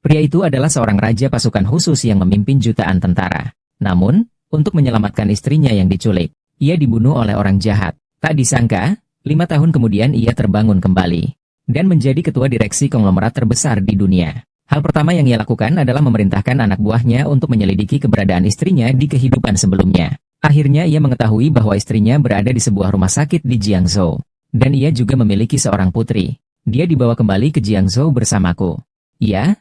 Pria itu adalah seorang raja pasukan khusus yang memimpin jutaan tentara. Namun, untuk menyelamatkan istrinya yang diculik, ia dibunuh oleh orang jahat. Tak disangka, 5 tahun kemudian ia terbangun kembali dan menjadi ketua direksi konglomerat terbesar di dunia. Hal pertama yang ia lakukan adalah memerintahkan anak buahnya untuk menyelidiki keberadaan istrinya di kehidupan sebelumnya. Akhirnya ia mengetahui bahwa istrinya berada di sebuah rumah sakit di Jiangzhou. Dan ia juga memiliki seorang putri. Dia dibawa kembali ke Jiangzhou bersamaku. Ya.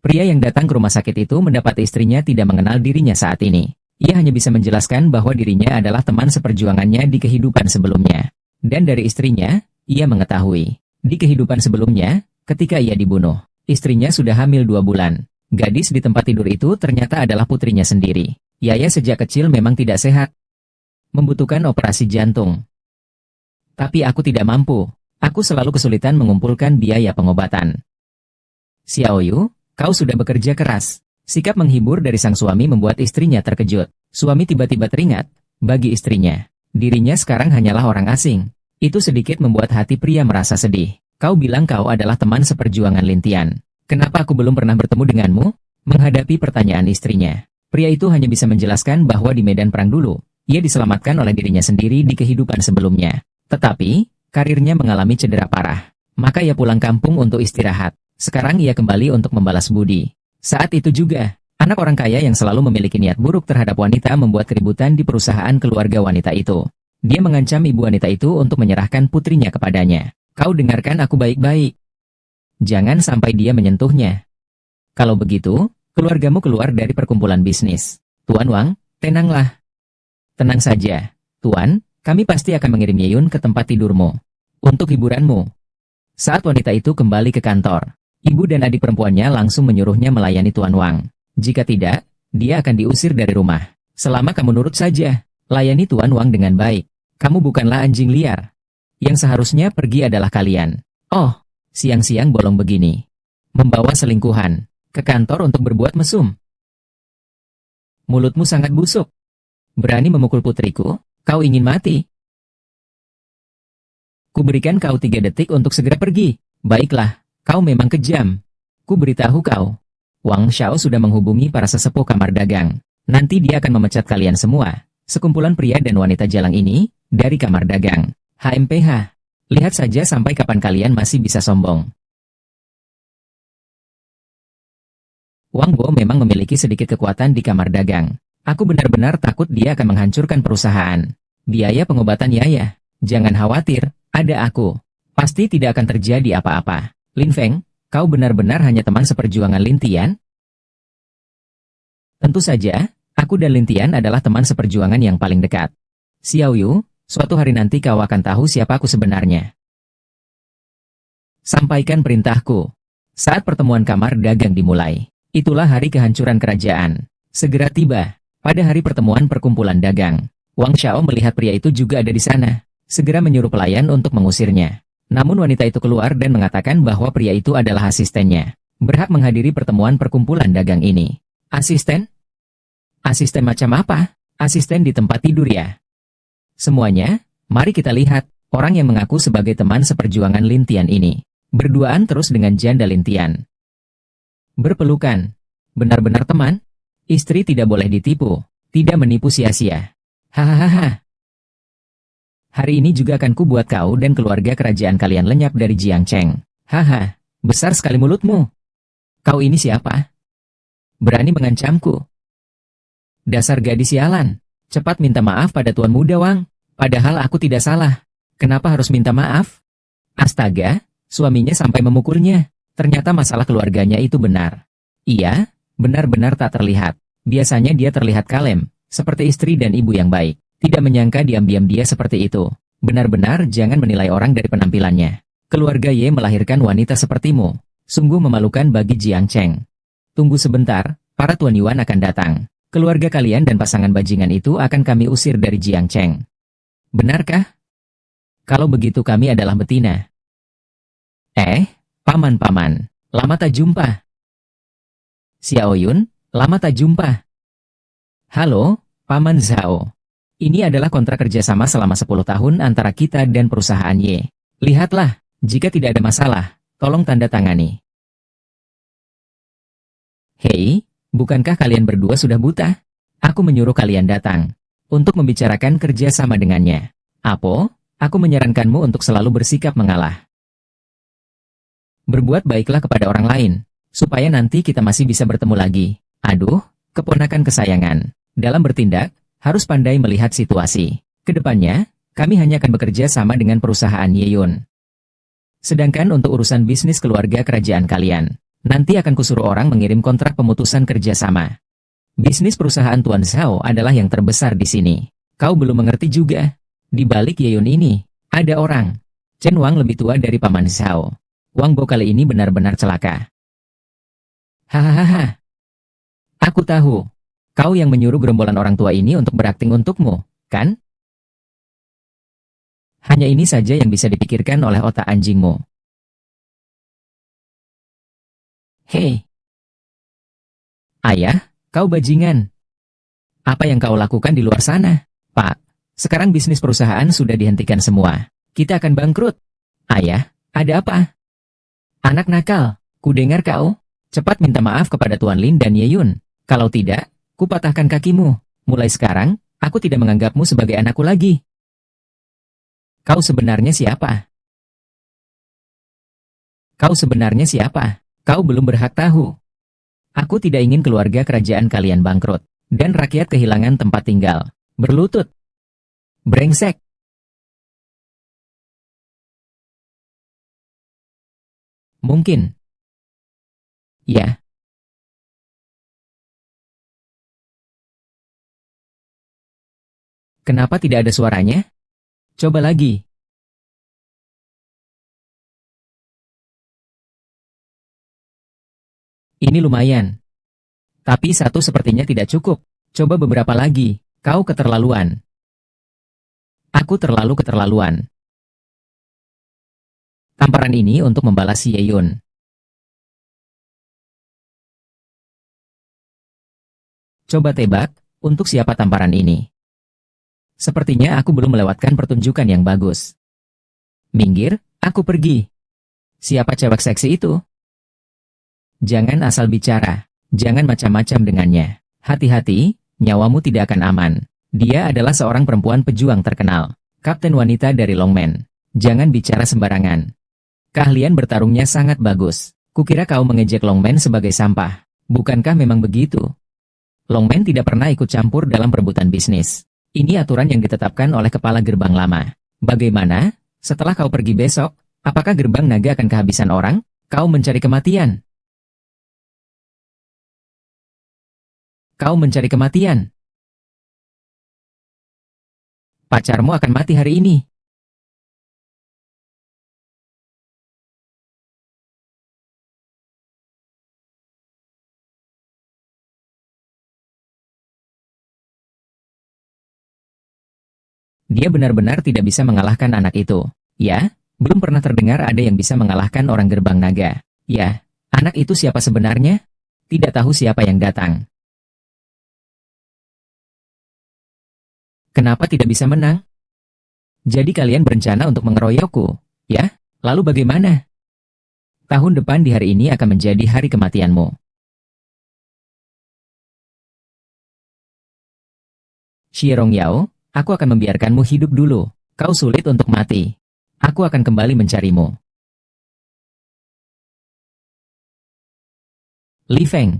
Pria yang datang ke rumah sakit itu mendapati istrinya tidak mengenal dirinya saat ini. Ia hanya bisa menjelaskan bahwa dirinya adalah teman seperjuangannya di kehidupan sebelumnya. Dan dari istrinya, ia mengetahui. Di kehidupan sebelumnya, ketika ia dibunuh, istrinya sudah hamil 2 bulan. Gadis di tempat tidur itu ternyata adalah putrinya sendiri. Yaya sejak kecil memang tidak sehat. Membutuhkan operasi jantung. Tapi aku tidak mampu. Aku selalu kesulitan mengumpulkan biaya pengobatan. Xiaoyu, kau sudah bekerja keras. Sikap menghibur dari sang suami membuat istrinya terkejut. Suami tiba-tiba teringat, bagi istrinya, dirinya sekarang hanyalah orang asing. Itu sedikit membuat hati pria merasa sedih. Kau bilang kau adalah teman seperjuangan Lintian. Kenapa aku belum pernah bertemu denganmu? Menghadapi pertanyaan istrinya, pria itu hanya bisa menjelaskan bahwa di medan perang dulu, ia diselamatkan oleh dirinya sendiri di kehidupan sebelumnya. Tetapi, karirnya mengalami cedera parah. Maka ia pulang kampung untuk istirahat. Sekarang ia kembali untuk membalas budi. Saat itu juga, anak orang kaya yang selalu memiliki niat buruk terhadap wanita membuat keributan di perusahaan keluarga wanita itu. Dia mengancam ibu wanita itu untuk menyerahkan putrinya kepadanya. Kau dengarkan aku baik-baik. Jangan sampai dia menyentuhnya. Kalau begitu, keluargamu keluar dari perkumpulan bisnis. Tuan Wang, tenanglah. Tenang saja, Tuan, kami pasti akan mengirim Yeyun ke tempat tidurmu. Untuk hiburanmu. Saat wanita itu kembali ke kantor, ibu dan adik perempuannya langsung menyuruhnya melayani Tuan Wang. Jika tidak, dia akan diusir dari rumah. Selama kamu nurut saja, layani Tuan Wang dengan baik. Kamu bukanlah anjing liar. Yang seharusnya pergi adalah kalian. Oh, siang-siang bolong begini. Membawa selingkuhan ke kantor untuk berbuat mesum. Mulutmu sangat busuk. Berani memukul putriku? Kau ingin mati? Kuberikan kau 3 detik untuk segera pergi. Baiklah, kau memang kejam. Kuberitahu kau. Wang Xiao sudah menghubungi para sesepuh kamar dagang. Nanti dia akan memecat kalian semua. Sekumpulan pria dan wanita jalang ini, dari kamar dagang. HMPH. Lihat saja sampai kapan kalian masih bisa sombong. Wang Bo memang memiliki sedikit kekuatan di kamar dagang. Aku benar-benar takut dia akan menghancurkan perusahaan. Biaya pengobatan Yaya. Jangan khawatir, ada aku. Pasti tidak akan terjadi apa-apa. Lin Feng, kau benar-benar hanya teman seperjuangan Lin Tian? Tentu saja, aku dan Lin Tian adalah teman seperjuangan yang paling dekat. Xiaoyu, suatu hari nanti kau akan tahu siapa aku sebenarnya. Sampaikan perintahku. Saat pertemuan kamar dagang dimulai, itulah hari kehancuran kerajaan. Segera tiba. Pada hari pertemuan perkumpulan dagang, Wang Xiao melihat pria itu juga ada di sana. Segera menyuruh pelayan untuk mengusirnya. Namun wanita itu keluar dan mengatakan bahwa pria itu adalah asistennya. Berhak menghadiri pertemuan perkumpulan dagang ini. Asisten? Asisten macam apa? Asisten di tempat tidur ya? Semuanya, mari kita lihat, orang yang mengaku sebagai teman seperjuangan Lin Tian ini. Berduaan terus dengan janda Lin Tian. Berpelukan. Benar-benar teman? Istri tidak boleh ditipu, tidak menipu sia-sia. Hahaha. Hari ini juga akan ku buat kau dan keluarga kerajaan kalian lenyap dari Jiangcheng. Haha, besar sekali mulutmu. Kau ini siapa? Berani mengancamku? Dasar gadis sialan. Cepat minta maaf pada Tuan Muda Wang. Padahal aku tidak salah. Kenapa harus minta maaf? Astaga, suaminya sampai memukulnya. Ternyata masalah keluarganya itu benar. Iya. Benar-benar tak terlihat. Biasanya dia terlihat kalem, seperti istri dan ibu yang baik. Tidak menyangka diam-diam dia seperti itu. Benar-benar jangan menilai orang dari penampilannya. Keluarga Ye melahirkan wanita sepertimu. Sungguh memalukan bagi Jiangcheng. Tunggu sebentar, para Tuan Yuan akan datang. Keluarga kalian dan pasangan bajingan itu akan kami usir dari Jiangcheng. Benarkah? Kalau begitu kami adalah betina. Paman-paman, lama tak jumpa. Xiaoyun, lama tak jumpa. Halo, Paman Zhao. Ini adalah kontrak kerjasama selama 10 tahun antara kita dan perusahaan Ye. Lihatlah, jika tidak ada masalah, tolong tanda tangani. Hei, bukankah kalian berdua sudah buta? Aku menyuruh kalian datang untuk membicarakan kerja sama dengannya. Apo, aku menyarankanmu untuk selalu bersikap mengalah. Berbuat baiklah kepada orang lain, supaya nanti kita masih bisa bertemu lagi. Aduh, keponakan kesayangan. Dalam bertindak, harus pandai melihat situasi. Kedepannya, kami hanya akan bekerja sama dengan perusahaan Yeyun. Sedangkan untuk urusan bisnis keluarga kerajaan kalian, nanti akan kusuruh orang mengirim kontrak pemutusan kerjasama. Bisnis perusahaan Tuan Zhao adalah yang terbesar di sini. Kau belum mengerti juga. Di balik Yeyun ini, ada orang. Chen Wang lebih tua dari Paman Zhao. Wang Bo kali ini benar-benar celaka. Hahaha. Aku tahu. Kau yang menyuruh gerombolan orang tua ini untuk berakting untukmu, kan? Hanya ini saja yang bisa dipikirkan oleh otak anjingmu. Hei. Ayah, kau bajingan. Apa yang kau lakukan di luar sana? Pak, sekarang bisnis perusahaan sudah dihentikan semua. Kita akan bangkrut. Ayah, ada apa? Anak nakal, kudengar kau. Cepat minta maaf kepada Tuan Lin dan Yeyun. Kalau tidak, kupatahkan kakimu. Mulai sekarang, aku tidak menganggapmu sebagai anakku lagi. Kau sebenarnya siapa? Kau sebenarnya siapa? Kau belum berhak tahu. Aku tidak ingin keluarga kerajaan kalian bangkrut, dan rakyat kehilangan tempat tinggal. Berlutut. Brengsek. Mungkin. Ya. Kenapa tidak ada suaranya? Coba lagi. Ini lumayan. Tapi satu sepertinya tidak cukup. Coba beberapa lagi. Kau keterlaluan. Aku terlalu keterlaluan. Tamparan ini untuk membalas si Yeyun. Coba tebak, untuk siapa tamparan ini? Sepertinya aku belum melewatkan pertunjukan yang bagus. Minggir, aku pergi. Siapa cewek seksi itu? Jangan asal bicara. Jangan macam-macam dengannya. Hati-hati, nyawamu tidak akan aman. Dia adalah seorang perempuan pejuang terkenal. Kapten wanita dari Longmen. Jangan bicara sembarangan. Keahlian bertarungnya sangat bagus. Kukira kau mengejek Longmen sebagai sampah. Bukankah memang begitu? Longmen tidak pernah ikut campur dalam perebutan bisnis. Ini aturan yang ditetapkan oleh kepala gerbang lama. Bagaimana? Setelah kau pergi besok, apakah gerbang naga akan kehabisan orang? Kau mencari kematian. Kau mencari kematian. Pacarmu akan mati hari ini. Dia benar-benar tidak bisa mengalahkan anak itu. Ya, belum pernah terdengar ada yang bisa mengalahkan orang gerbang naga. Ya, anak itu siapa sebenarnya? Tidak tahu siapa yang datang. Kenapa tidak bisa menang? Jadi kalian berencana untuk mengeroyokku, ya? Lalu bagaimana? Tahun depan di hari ini akan menjadi hari kematianmu. Shirong Yao, aku akan membiarkanmu hidup dulu. Kau sulit untuk mati. Aku akan kembali mencarimu. Li Feng.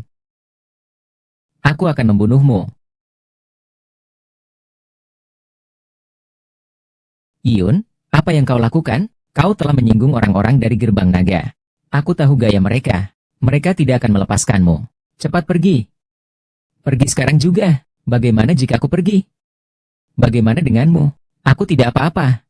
Aku akan membunuhmu. Yun, apa yang kau lakukan? Kau telah menyinggung orang-orang dari gerbang naga. Aku tahu gaya mereka. Mereka tidak akan melepaskanmu. Cepat pergi. Pergi sekarang juga. Bagaimana jika aku pergi? Bagaimana denganmu? Aku tidak apa-apa.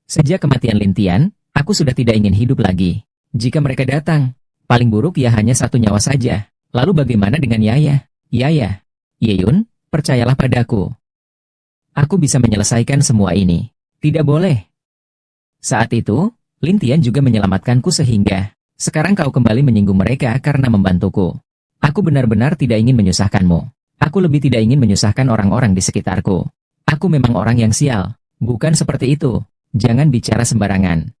Sejak kematian Lintian, aku sudah tidak ingin hidup lagi. Jika mereka datang, paling buruk ya hanya satu nyawa saja. Lalu bagaimana dengan Yaya? Yaya. Yeyun, percayalah padaku. Aku bisa menyelesaikan semua ini. Tidak boleh. Saat itu, Lintian juga menyelamatkanku sehingga sekarang kau kembali menyinggung mereka karena membantuku. Aku benar-benar tidak ingin menyusahkanmu. Aku lebih tidak ingin menyusahkan orang-orang di sekitarku. Aku memang orang yang sial. Bukan seperti itu. Jangan bicara sembarangan.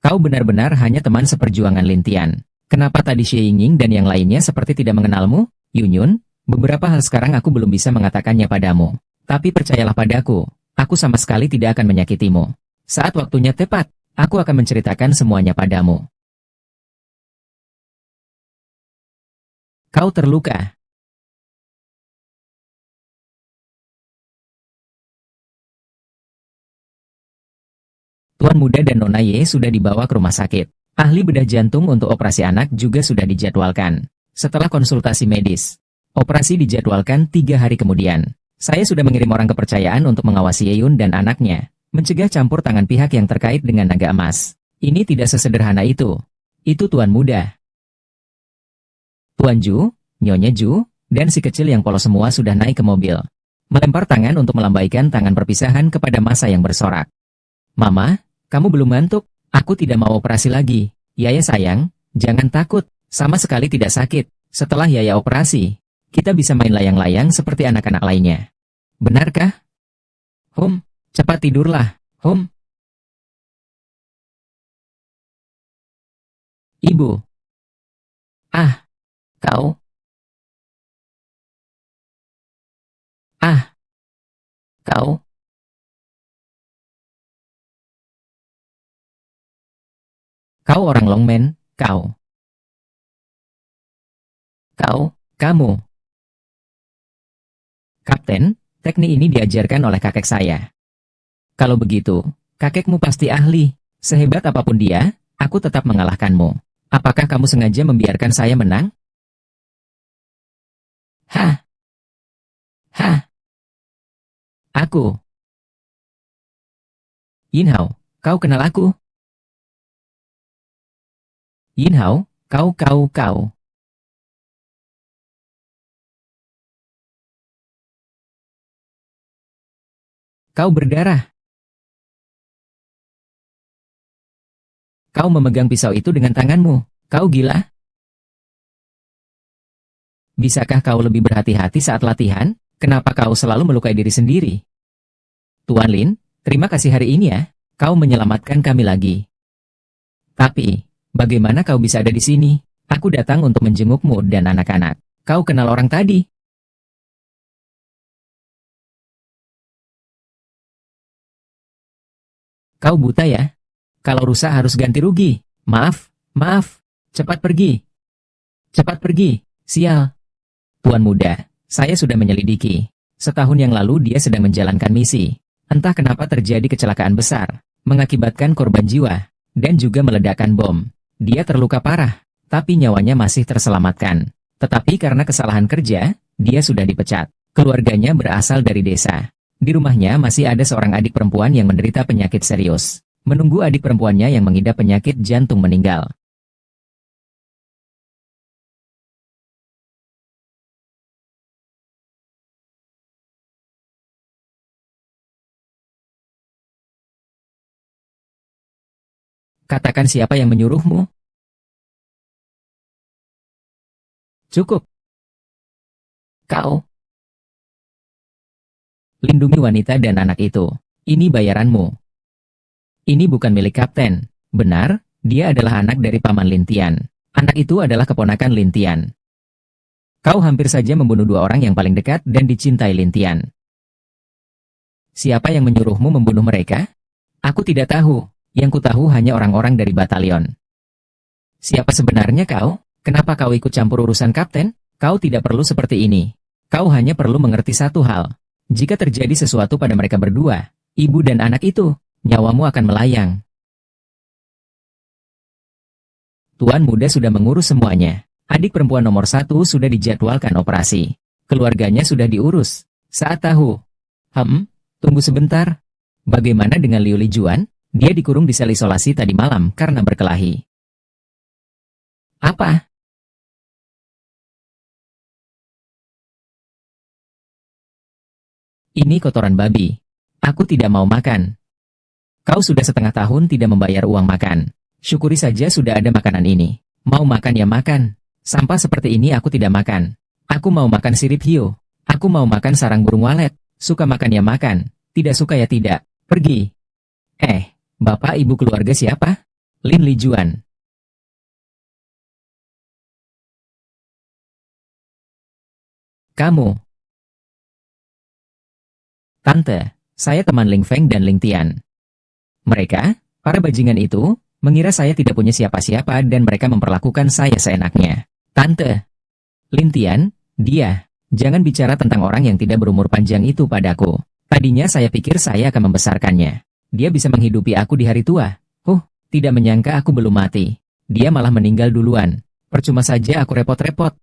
Kau benar-benar hanya teman seperjuangan Lintian. Kenapa tadi Xie Yingning dan yang lainnya seperti tidak mengenalmu? Yunyun, beberapa hal sekarang aku belum bisa mengatakannya padamu. Tapi percayalah padaku, aku sama sekali tidak akan menyakitimu. Saat waktunya tepat, aku akan menceritakan semuanya padamu. Kau terluka. Tuan Muda dan Nona Ye sudah dibawa ke rumah sakit. Ahli bedah jantung untuk operasi anak juga sudah dijadwalkan. Setelah konsultasi medis, operasi dijadwalkan 3 hari kemudian. Saya sudah mengirim orang kepercayaan untuk mengawasi Yeyun dan anaknya, mencegah campur tangan pihak yang terkait dengan naga emas. Ini tidak sesederhana itu. Itu Tuan Muda. Tuan Ju, Nyonya Ju, dan si kecil yang polos semua sudah naik ke mobil. Melempar tangan untuk melambaikan tangan perpisahan kepada masa yang bersorak. Mama, kamu belum ngantuk? Aku tidak mau operasi lagi. Yaya sayang, jangan takut. Sama sekali tidak sakit. Setelah Yaya operasi, kita bisa main layang-layang seperti anak-anak lainnya. Benarkah? Cepat tidurlah. Ibu. Ah, kau. Ah, kau. Kau orang Longmen, kau. Kamu. Kapten, teknik ini diajarkan oleh kakek saya. Kalau begitu, kakekmu pasti ahli. Sehebat apapun dia, aku tetap mengalahkanmu. Apakah kamu sengaja membiarkan saya menang? Hah? Aku. Yinhao, kau kenal aku? Yinhao, kau. Kau berdarah. Kau memegang pisau itu dengan tanganmu. Kau gila? Bisakah kau lebih berhati-hati saat latihan? Kenapa kau selalu melukai diri sendiri? Tuan Lin, terima kasih hari ini ya. Kau menyelamatkan kami lagi. Tapi, bagaimana kau bisa ada di sini? Aku datang untuk menjengukmu dan anak-anak. Kau kenal orang tadi? Kau buta ya? Kalau rusak harus ganti rugi. Maaf. Cepat pergi. Sial. Tuan Muda, saya sudah menyelidiki. Setahun yang lalu dia sedang menjalankan misi. Entah kenapa terjadi kecelakaan besar, mengakibatkan korban jiwa, dan juga meledakkan bom. Dia terluka parah, tapi nyawanya masih terselamatkan. Tetapi karena kesalahan kerja, dia sudah dipecat. Keluarganya berasal dari desa. Di rumahnya masih ada seorang adik perempuan yang menderita penyakit serius. Menunggu adik perempuannya yang mengidap penyakit jantung meninggal. Katakan siapa yang menyuruhmu? Cukup. Kau. Lindungi wanita dan anak itu. Ini bayaranmu. Ini bukan milik kapten. Benar, dia adalah anak dari Paman Lintian. Anak itu adalah keponakan Lintian. Kau hampir saja membunuh 2 orang yang paling dekat dan dicintai Lintian. Siapa yang menyuruhmu membunuh mereka? Aku tidak tahu. Yang ku tahu hanya orang-orang dari batalion. Siapa sebenarnya kau? Kenapa kau ikut campur urusan kapten? Kau tidak perlu seperti ini. Kau hanya perlu mengerti satu hal. Jika terjadi sesuatu pada mereka berdua, ibu dan anak itu, nyawamu akan melayang. Tuan Muda sudah mengurus semuanya. Adik perempuan nomor 1 sudah dijadwalkan operasi. Keluarganya sudah diurus. Saat tahu. Tunggu sebentar. Bagaimana dengan Liu Lijuan? Dia dikurung di sel isolasi tadi malam karena berkelahi. Apa? Ini kotoran babi. Aku tidak mau makan. Kau sudah setengah tahun tidak membayar uang makan. Syukuri saja sudah ada makanan ini. Mau makan ya makan. Sampah seperti ini aku tidak makan. Aku mau makan sirip hiu. Aku mau makan sarang burung walet. Suka makan ya makan. Tidak suka ya tidak. Pergi. Bapak ibu keluarga siapa? Lin Lijuan. Kamu. Tante, saya teman Ling Feng dan Ling Tian. Mereka, para bajingan itu, mengira saya tidak punya siapa-siapa dan mereka memperlakukan saya seenaknya. Tante. Lin Tian, dia. Jangan bicara tentang orang yang tidak berumur panjang itu padaku. Tadinya saya pikir saya akan membesarkannya. Dia bisa menghidupi aku di hari tua. Tidak menyangka aku belum mati. Dia malah meninggal duluan. Percuma saja aku repot-repot.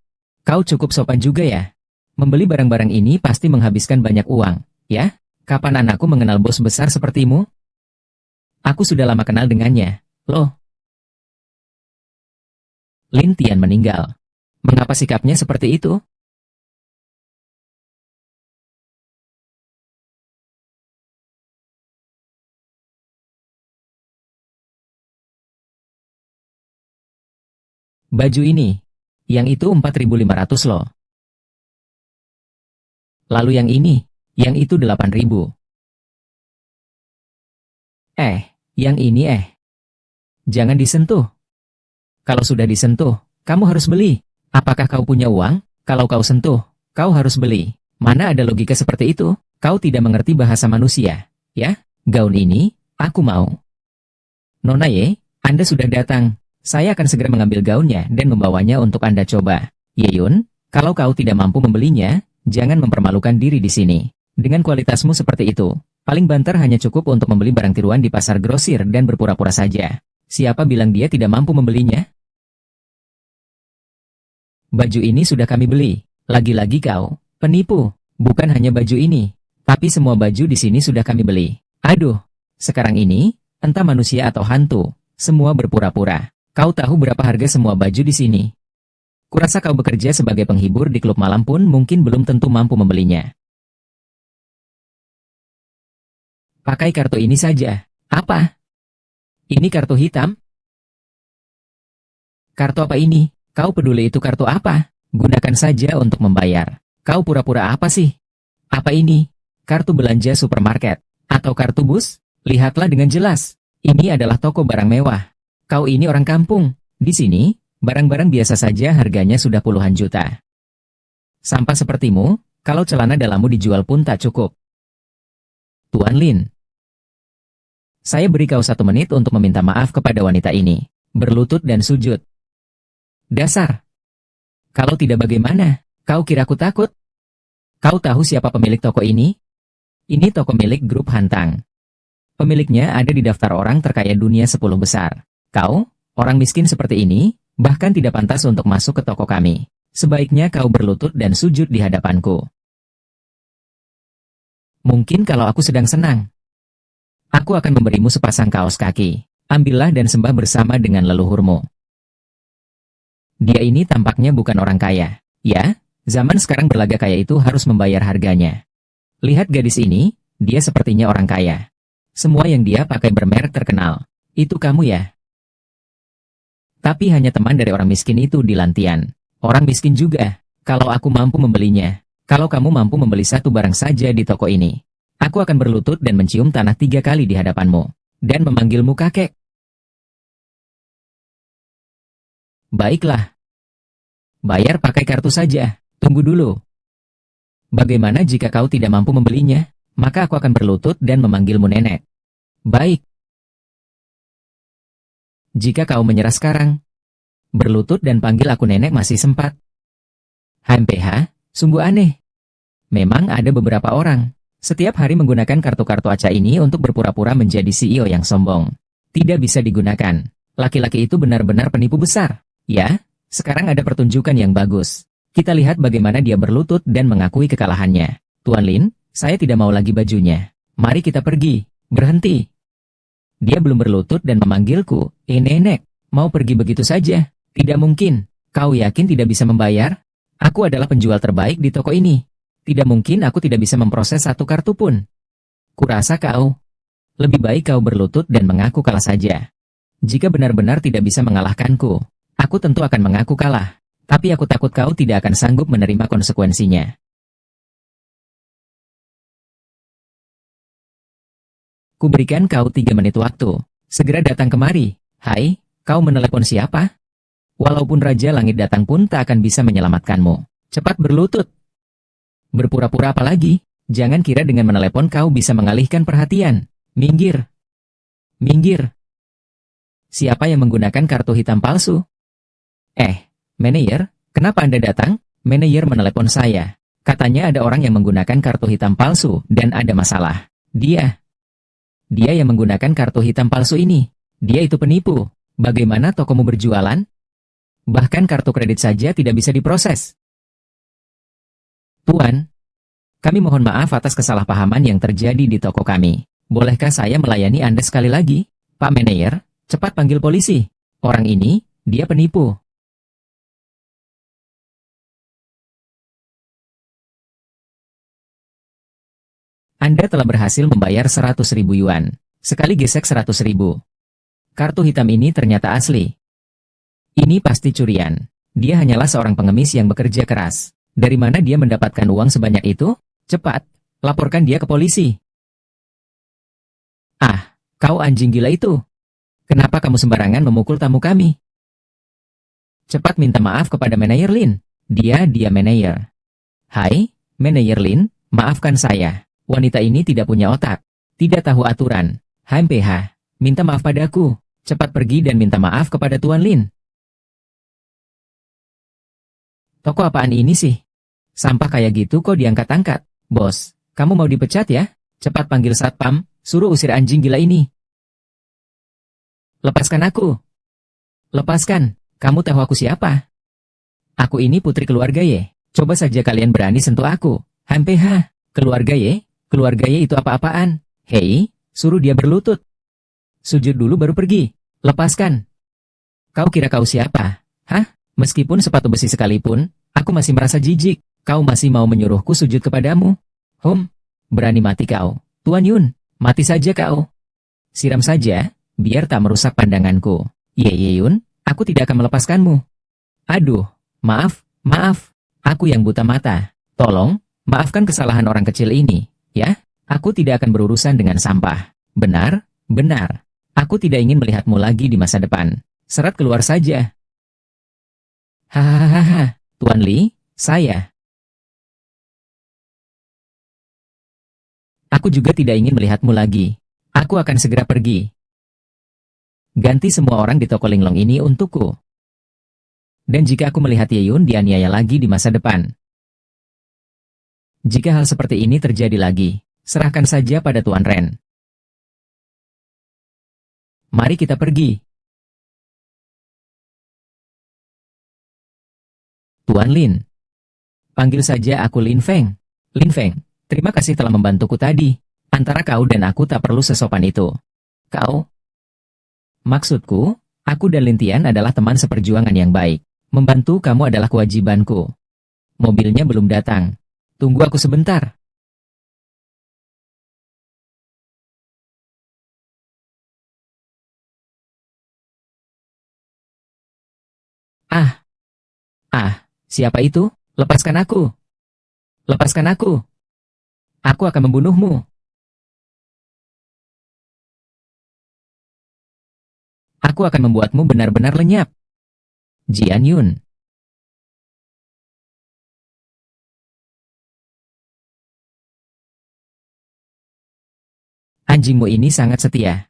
Kau cukup sopan juga ya. Membeli barang-barang ini pasti menghabiskan banyak uang, ya? Kapan anakku mengenal bos besar sepertimu? Aku sudah lama kenal dengannya. Loh. Lin Tian meninggal. Mengapa sikapnya seperti itu? Baju ini. Yang itu 4.500 loh. Lalu yang ini. Yang itu 8.000. Yang ini Jangan disentuh. Kalau sudah disentuh, kamu harus beli. Apakah kau punya uang? Kalau kau sentuh, kau harus beli. Mana ada logika seperti itu? Kau tidak mengerti bahasa manusia, ya? Gaun ini, aku mau. Nona Ye, Anda sudah datang. Saya akan segera mengambil gaunnya dan membawanya untuk Anda coba. Yeyun, kalau kau tidak mampu membelinya, jangan mempermalukan diri di sini. Dengan kualitasmu seperti itu, paling banter hanya cukup untuk membeli barang tiruan di pasar grosir dan berpura-pura saja. Siapa bilang dia tidak mampu membelinya? Baju ini sudah kami beli. Lagi-lagi kau, penipu. Bukan hanya baju ini, tapi semua baju di sini sudah kami beli. Aduh, sekarang ini, entah manusia atau hantu, semua berpura-pura. Kau tahu berapa harga semua baju di sini? Kurasa kau bekerja sebagai penghibur di klub malam pun mungkin belum tentu mampu membelinya. Pakai kartu ini saja. Apa? Ini kartu hitam? Kartu apa ini? Kau peduli itu kartu apa? Gunakan saja untuk membayar. Kau pura-pura apa sih? Apa ini? Kartu belanja supermarket? Atau kartu bus? Lihatlah dengan jelas. Ini adalah toko barang mewah. Kau ini orang kampung. Di sini, barang-barang biasa saja harganya sudah puluhan juta. Sampah sepertimu, kalau celana dalammu dijual pun tak cukup. Tuan Lin. Saya beri kau 1 menit untuk meminta maaf kepada wanita ini. Berlutut dan sujud. Dasar. Kalau tidak bagaimana? Kau kira aku takut? Kau tahu siapa pemilik toko ini? Ini toko milik grup Hantang. Pemiliknya ada di daftar orang terkaya dunia 10 besar. Kau, orang miskin seperti ini, bahkan tidak pantas untuk masuk ke toko kami. Sebaiknya kau berlutut dan sujud di hadapanku. Mungkin kalau aku sedang senang, aku akan memberimu sepasang kaos kaki. Ambillah dan sembah bersama dengan leluhurmu. Dia ini tampaknya bukan orang kaya. Ya, zaman sekarang berlagak kaya itu harus membayar harganya. Lihat gadis ini, dia sepertinya orang kaya. Semua yang dia pakai bermerek terkenal. Itu kamu ya? Tapi hanya teman dari orang miskin itu di Lantian. Orang miskin juga. Kalau aku mampu membelinya. Kalau kamu mampu membeli satu barang saja di toko ini. Aku akan berlutut dan mencium tanah 3 kali di hadapanmu. Dan memanggilmu kakek. Baiklah. Bayar pakai kartu saja. Tunggu dulu. Bagaimana jika kau tidak mampu membelinya? Maka aku akan berlutut dan memanggilmu nenek. Baik. Jika kau menyerah sekarang, berlutut dan panggil aku nenek masih sempat. HMPH, sungguh aneh. Memang ada beberapa orang, setiap hari menggunakan kartu-kartu acak ini untuk berpura-pura menjadi CEO yang sombong. Tidak bisa digunakan. Laki-laki itu benar-benar penipu besar. Ya, sekarang ada pertunjukan yang bagus. Kita lihat bagaimana dia berlutut dan mengakui kekalahannya. Tuan Lin, saya tidak mau lagi bajunya. Mari kita pergi. Berhenti. Dia belum berlutut dan memanggilku, nenek, mau pergi begitu saja? Tidak mungkin. Kau yakin tidak bisa membayar? Aku adalah penjual terbaik di toko ini. Tidak mungkin aku tidak bisa memproses satu kartu pun. Kurasa kau. Lebih baik kau berlutut dan mengaku kalah saja. Jika benar-benar tidak bisa mengalahkanku, aku tentu akan mengaku kalah. Tapi aku takut kau tidak akan sanggup menerima konsekuensinya. Kuberikan kau 3 menit waktu. Segera datang kemari. Hai, kau menelepon siapa? Walaupun Raja Langit datang pun tak akan bisa menyelamatkanmu. Cepat berlutut. Berpura-pura apa lagi? Jangan kira dengan menelepon kau bisa mengalihkan perhatian. Minggir. Minggir. Siapa yang menggunakan kartu hitam palsu? Manajer, kenapa Anda datang? Manajer menelepon saya. Katanya ada orang yang menggunakan kartu hitam palsu dan ada masalah. Dia yang menggunakan kartu hitam palsu ini. Dia itu penipu. Bagaimana tokomu berjualan? Bahkan kartu kredit saja tidak bisa diproses. Tuan, kami mohon maaf atas kesalahpahaman yang terjadi di toko kami. Bolehkah saya melayani Anda sekali lagi? Pak Manajer, cepat panggil polisi. Orang ini, dia penipu. Anda telah berhasil membayar 100.000 yuan. Sekali gesek 100.000. Kartu hitam ini ternyata asli. Ini pasti curian. Dia hanyalah seorang pengemis yang bekerja keras. Dari mana dia mendapatkan uang sebanyak itu? Cepat, laporkan dia ke polisi. Kau anjing gila itu. Kenapa kamu sembarangan memukul tamu kami? Cepat minta maaf kepada Manajer Lin. Dia manajer. Hai, Manajer Lin, maafkan saya. Wanita ini tidak punya otak. Tidak tahu aturan. HMPH, minta maaf padaku. Cepat pergi dan minta maaf kepada Tuan Lin. Toko apaan ini sih? Sampah kayak gitu kok diangkat-angkat. Bos, kamu mau dipecat ya? Cepat panggil satpam, suruh usir anjing gila ini. Lepaskan aku. Lepaskan, kamu tahu aku siapa? Aku ini putri keluarga Ye. Coba saja kalian berani sentuh aku. HMPH, keluarga Ye? Keluarga Ye itu apa-apaan? Hei, suruh dia berlutut. Sujud dulu baru pergi. Lepaskan. Kau kira kau siapa? Hah? Meskipun sepatu besi sekalipun, aku masih merasa jijik. Kau masih mau menyuruhku sujud kepadamu? Berani mati kau. Tuan Yun, mati saja kau. Siram saja, biar tak merusak pandanganku. Ye Yun, aku tidak akan melepaskanmu. Aduh, maaf. Aku yang buta mata. Tolong, maafkan kesalahan orang kecil ini. Ya, aku tidak akan berurusan dengan sampah. Benar. Aku tidak ingin melihatmu lagi di masa depan. Serat keluar saja. Hahaha, Tuan Li, saya. Aku juga tidak ingin melihatmu lagi. Aku akan segera pergi. Ganti semua orang di toko linglong ini untukku. Dan jika aku melihat Ye Yun dianiaya lagi di masa depan. Jika hal seperti ini terjadi lagi, serahkan saja pada Tuan Ren. Mari kita pergi. Tuan Lin. Panggil saja aku Lin Feng. Lin Feng, terima kasih telah membantuku tadi. Antara kau dan aku tak perlu sesopan itu. Kau? Maksudku, aku dan Lin Tian adalah teman seperjuangan yang baik. Membantu kamu adalah kewajibanku. Mobilnya belum datang. Tunggu aku sebentar. Siapa itu? Lepaskan aku. Lepaskan aku. Aku akan membunuhmu. Aku akan membuatmu benar-benar lenyap. Jian Yun. Anjingmu ini sangat setia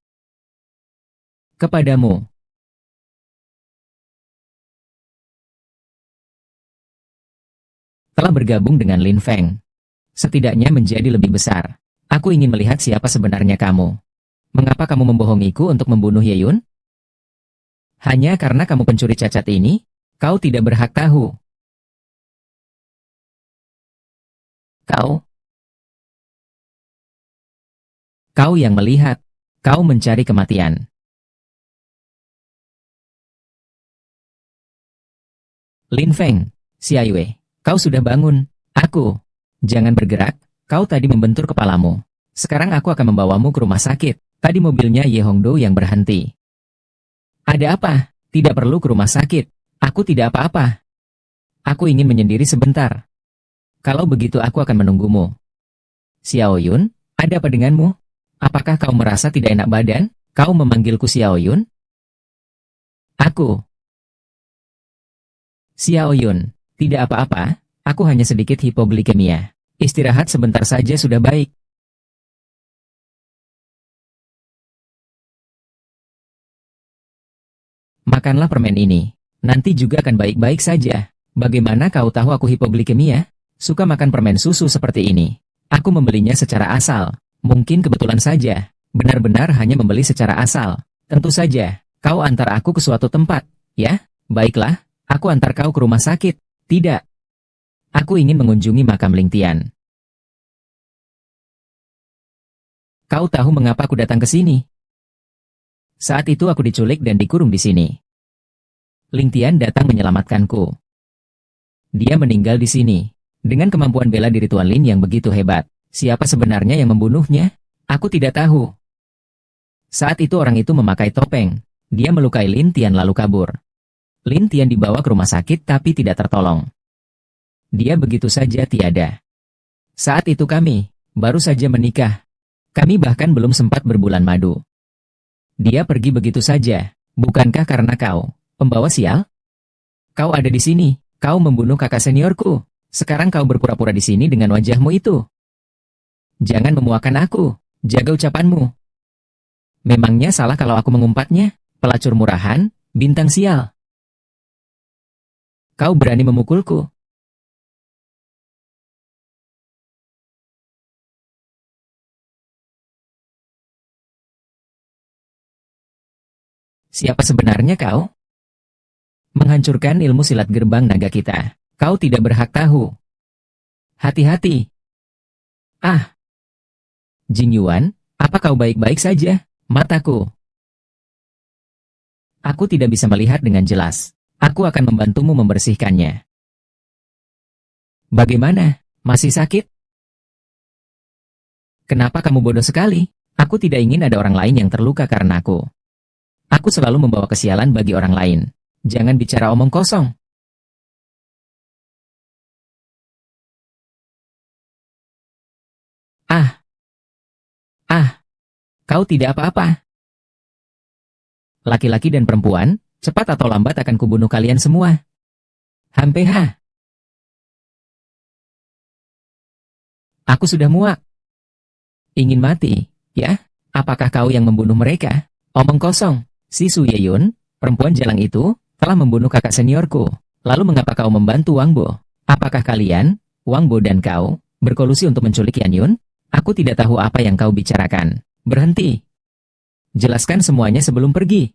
kepadamu. Telah bergabung dengan Lin Feng. Setidaknya menjadi lebih besar. Aku ingin melihat siapa sebenarnya kamu. Mengapa kamu membohongiku untuk membunuh Ye Yun? Hanya karena kamu pencuri cacat ini? Kau tidak berhak tahu. Kau yang melihat. Kau mencari kematian. Lin Feng, Xiaiyue, kau sudah bangun. Aku. Jangan bergerak, kau tadi membentur kepalamu. Sekarang aku akan membawamu ke rumah sakit. Tadi mobilnya Ye Hongdo yang berhenti. Ada apa? Tidak perlu ke rumah sakit. Aku tidak apa-apa. Aku ingin menyendiri sebentar. Kalau begitu aku akan menunggumu. Xiao Yun, ada apa denganmu? Apakah kau merasa tidak enak badan? Kau memanggilku Xiao Yun? Aku. Xiao Yun, tidak apa-apa, aku hanya sedikit hipoglikemia. Istirahat sebentar saja sudah baik. Makanlah permen ini. Nanti juga akan baik-baik saja. Bagaimana kau tahu aku hipoglikemia? Suka makan permen susu seperti ini. Aku membelinya secara asal. Mungkin kebetulan saja. Benar-benar hanya membeli secara asal. Tentu saja, kau antar aku ke suatu tempat, ya? Baiklah, aku antar kau ke rumah sakit. Tidak. Aku ingin mengunjungi makam Ling Tian. Kau tahu mengapa aku datang ke sini? Saat itu aku diculik dan dikurung di sini. Ling Tian datang menyelamatkanku. Dia meninggal di sini. Dengan kemampuan bela diri Tuan Lin yang begitu hebat, siapa sebenarnya yang membunuhnya? Aku tidak tahu. Saat itu orang itu memakai topeng. Dia melukai Lin Tian lalu kabur. Lin Tian dibawa ke rumah sakit tapi tidak tertolong. Dia begitu saja tiada. Saat itu kami baru saja menikah. Kami bahkan belum sempat berbulan madu. Dia pergi begitu saja. Bukankah karena kau pembawa sial? Kau ada di sini. Kau membunuh kakak seniorku. Sekarang kau berpura-pura di sini dengan wajahmu itu. Jangan memuakan aku. Jaga ucapanmu. Memangnya salah kalau aku mengumpatnya? Pelacur murahan, bintang sial. Kau berani memukulku? Siapa sebenarnya kau? Menghancurkan ilmu silat gerbang naga kita. Kau tidak berhak tahu. Hati-hati. Ah, Jing Yuan, apa kau baik-baik saja? Mataku. Aku tidak bisa melihat dengan jelas. Aku akan membantumu membersihkannya. Bagaimana? Masih sakit? Kenapa kamu bodoh sekali? Aku tidak ingin ada orang lain yang terluka karena aku. Aku selalu membawa kesialan bagi orang lain. Jangan bicara omong kosong. Ah, kau tidak apa-apa. Laki-laki dan perempuan, cepat atau lambat akan kubunuh kalian semua. Hampeha. Aku sudah muak. Ingin mati, ya? Apakah kau yang membunuh mereka? Omong kosong. Si Su Yeyun, perempuan jalang itu, telah membunuh kakak seniorku. Lalu mengapa kau membantu Wang Bo? Apakah kalian, Wang Bo dan kau, berkolusi untuk menculik Yan Yun? Aku tidak tahu apa yang kau bicarakan. Berhenti. Jelaskan semuanya sebelum pergi.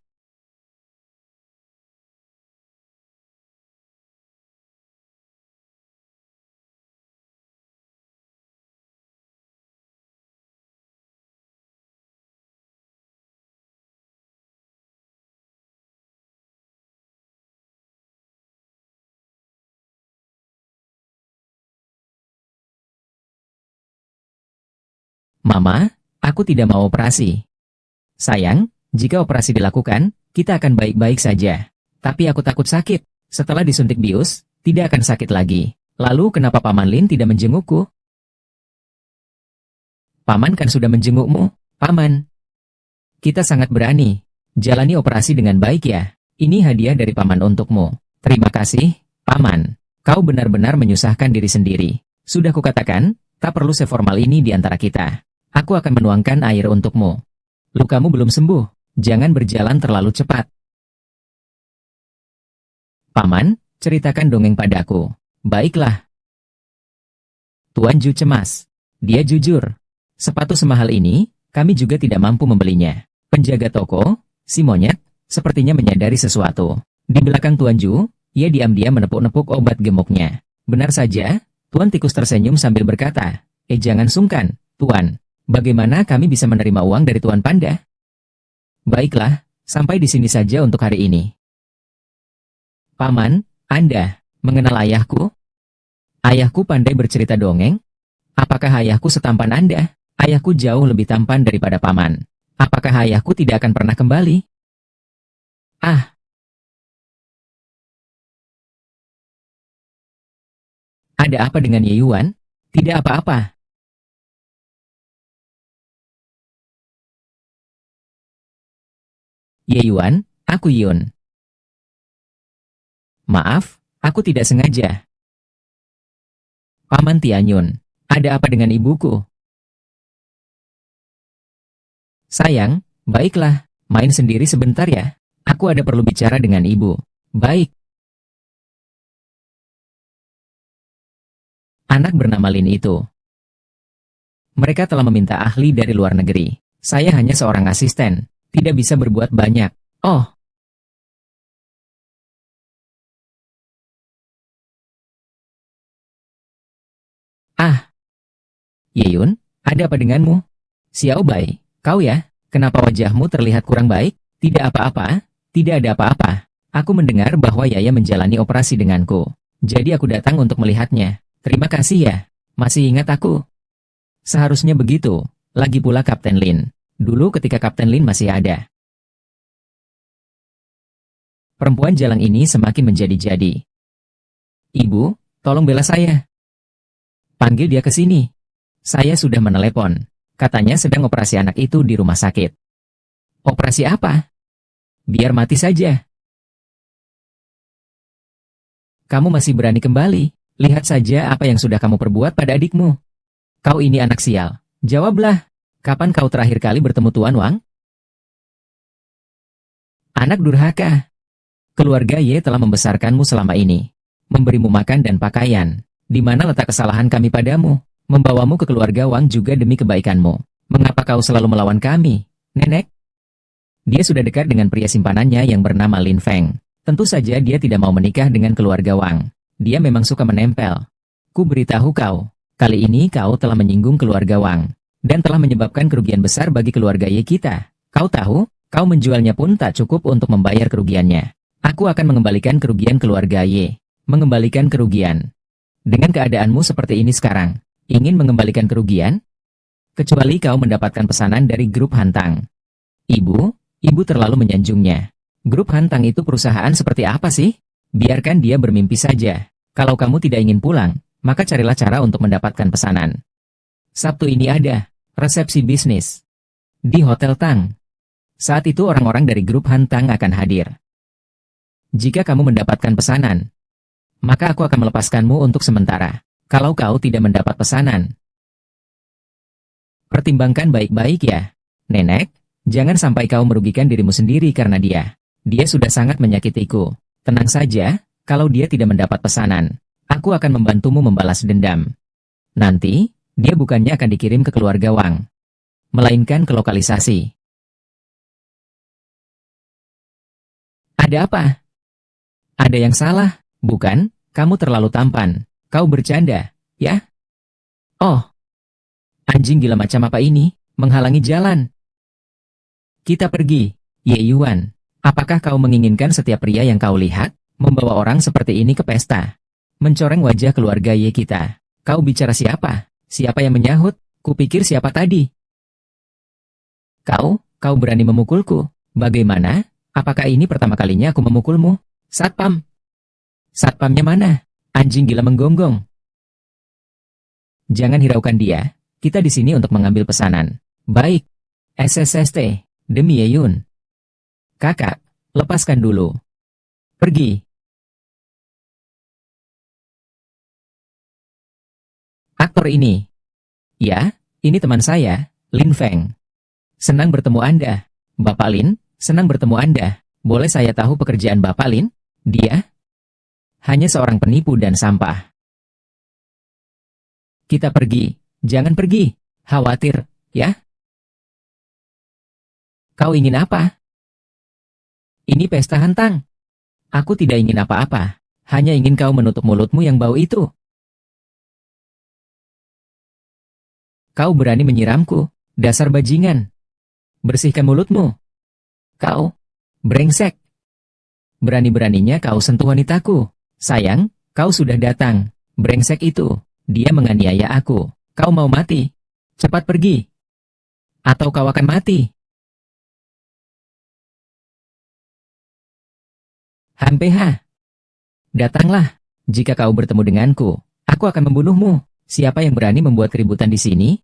Mama, aku tidak mau operasi. Sayang, jika operasi dilakukan, kita akan baik-baik saja. Tapi aku takut sakit. Setelah disuntik bius, tidak akan sakit lagi. Lalu kenapa Paman Lin tidak menjengukku? Paman kan sudah menjengukmu. Paman, kita sangat berani. Jalani operasi dengan baik ya. Ini hadiah dari Paman untukmu. Terima kasih, Paman. Kau benar-benar menyusahkan diri sendiri. Sudah kukatakan, tak perlu seformal ini di antara kita. Aku akan menuangkan air untukmu. Lukamu belum sembuh. Jangan berjalan terlalu cepat. Paman, ceritakan dongeng padaku. Baiklah. Tuan Ju cemas. Dia jujur. Sepatu semahal ini, kami juga tidak mampu membelinya. Penjaga toko, si monyet, sepertinya menyadari sesuatu. Di belakang Tuan Ju, ia diam-diam menepuk-nepuk obat gemuknya. Benar saja, Tuan Tikus tersenyum sambil berkata, jangan sungkan, Tuan. Bagaimana kami bisa menerima uang dari Tuan Panda? Baiklah, sampai di sini saja untuk hari ini. Paman, Anda mengenal ayahku? Ayahku pandai bercerita dongeng? Apakah ayahku setampan Anda? Ayahku jauh lebih tampan daripada Paman. Apakah ayahku tidak akan pernah kembali? Ah, ada apa dengan Ye Yuan? Tidak apa-apa. Ye Yuan, aku Yun. Maaf, aku tidak sengaja. Paman Tianyun, Ada apa dengan ibuku? Sayang, baiklah, main sendiri sebentar ya. Aku ada perlu bicara dengan ibu. Baik. Anak bernama Lin itu. Mereka telah meminta ahli dari luar negeri. Saya hanya seorang asisten, tidak bisa berbuat banyak. Oh, ah, Yeyun, ada apa denganmu? Xiao Bai, kau ya? Kenapa wajahmu terlihat kurang baik? Tidak apa-apa, tidak ada apa-apa. Aku mendengar bahwa Yaya menjalani operasi denganku. Jadi aku datang untuk melihatnya. Terima kasih ya. Masih ingat aku? Seharusnya begitu. Lagi pula Kapten Lin. Dulu ketika Kapten Lin masih ada. Perempuan jalang ini semakin menjadi-jadi. Ibu, tolong bela saya. Panggil dia ke sini. Saya sudah menelepon. Katanya sedang operasi anak itu di rumah sakit. Operasi apa? Biar mati saja. Kamu masih berani kembali. Lihat saja apa yang sudah kamu perbuat pada adikmu. Kau ini anak sial. Jawablah. Kapan kau terakhir kali bertemu Tuan Wang? Anak durhaka. Keluarga Ye telah membesarkanmu selama ini. Memberimu makan dan pakaian. Di mana letak kesalahan kami padamu? Membawamu ke keluarga Wang juga demi kebaikanmu. Mengapa kau selalu melawan kami, Nenek? Dia sudah dekat dengan pria simpanannya yang bernama Lin Feng. Tentu saja dia tidak mau menikah dengan keluarga Wang. Dia memang suka menempel. Ku beritahu kau, kali ini kau telah menyinggung keluarga Wang. Dan telah menyebabkan kerugian besar bagi keluarga Ye kita. Kau tahu, kau menjualnya pun tak cukup untuk membayar kerugiannya. Aku akan mengembalikan kerugian keluarga Ye. Mengembalikan kerugian. Dengan keadaanmu seperti ini sekarang, ingin mengembalikan kerugian? Kecuali kau mendapatkan pesanan dari grup Hantang. Ibu terlalu menyanjungnya. Grup Hantang itu perusahaan seperti apa sih? Biarkan dia bermimpi saja. Kalau kamu tidak ingin pulang, maka carilah cara untuk mendapatkan pesanan. Sabtu ini ada resepsi bisnis di Hotel Tang. Saat itu orang-orang dari grup Hantang akan hadir. Jika kamu mendapatkan pesanan, maka aku akan melepaskanmu untuk sementara. Kalau kau tidak mendapat pesanan, pertimbangkan baik-baik ya, Nenek. Jangan sampai kau merugikan dirimu sendiri karena dia. Dia sudah sangat menyakitiku. Tenang saja, kalau dia tidak mendapat pesanan, aku akan membantumu membalas dendam. Nanti, dia bukannya akan dikirim ke keluarga Wang, melainkan ke lokalisasi. Ada apa? Ada yang salah, bukan? Kamu terlalu tampan. Kau bercanda, ya? Oh, anjing gila macam apa ini? Menghalangi jalan. Kita pergi, Ye Yuan. Apakah kau menginginkan setiap pria yang kau lihat, membawa orang seperti ini ke pesta? Mencoreng wajah keluarga Ye kita. Kau bicara siapa? Siapa yang menyahut? Kupikir siapa tadi? Kau berani memukulku? Bagaimana? Apakah ini pertama kalinya aku memukulmu? Satpam. Satpamnya mana? Anjing gila menggonggong. Jangan hiraukan dia. Kita di sini untuk mengambil pesanan. Baik. SSST. Demi Yeyun. Kakak, lepaskan dulu. Pergi. Aktor ini. Ya, ini teman saya, Lin Feng. Senang bertemu Anda. Bapak Lin, senang bertemu Anda. Boleh saya tahu pekerjaan Bapak Lin? Dia hanya seorang penipu dan sampah. Kita pergi. Jangan pergi. Khawatir, ya? Kau ingin apa? Ini pesta Hantang. Aku tidak ingin apa-apa. Hanya ingin kau menutup mulutmu yang bau itu. Kau berani menyiramku, dasar bajingan. Bersihkan mulutmu. Kau, brengsek. Berani-beraninya kau sentuh wanitaku. Sayang, kau sudah datang. Brengsek itu, dia menganiaya aku. Kau mau mati? Cepat pergi. Atau kau akan mati. Hampeha. Datanglah. Jika kau bertemu denganku, aku akan membunuhmu. Siapa yang berani membuat keributan di sini?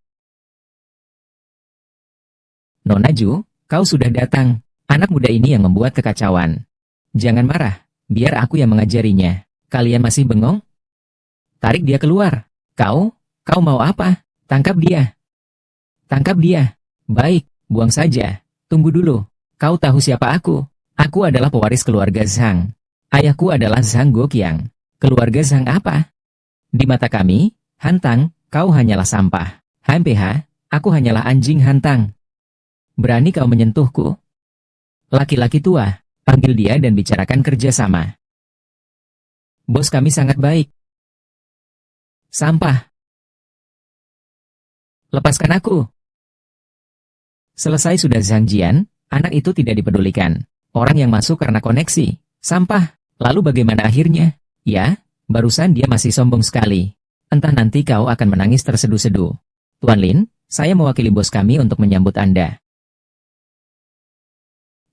Nona Ju, kau sudah datang. Anak muda ini yang membuat kekacauan. Jangan marah, biar aku yang mengajarinya. Kalian masih bengong? Tarik dia keluar. Kau Kau mau apa? Tangkap dia. Tangkap dia. Baik, buang saja. Tunggu dulu. Kau tahu siapa aku? Aku adalah pewaris keluarga Zhang. Ayahku adalah Zhang Goqiang. Keluarga Zhang apa? Di mata kami, Hantang, kau hanyalah sampah. HMPH, aku hanyalah anjing Hantang. Berani kau menyentuhku? Laki-laki tua, panggil dia dan bicarakan kerjasama. Bos kami sangat baik. Sampah. Lepaskan aku. Selesai sudah Zhang Jian, anak itu tidak dipedulikan. Orang yang masuk karena koneksi. Sampah. Lalu bagaimana akhirnya? Ya, barusan dia masih sombong sekali. Entah nanti kau akan menangis terseduh-seduh. Tuan Lin, saya mewakili bos kami untuk menyambut Anda.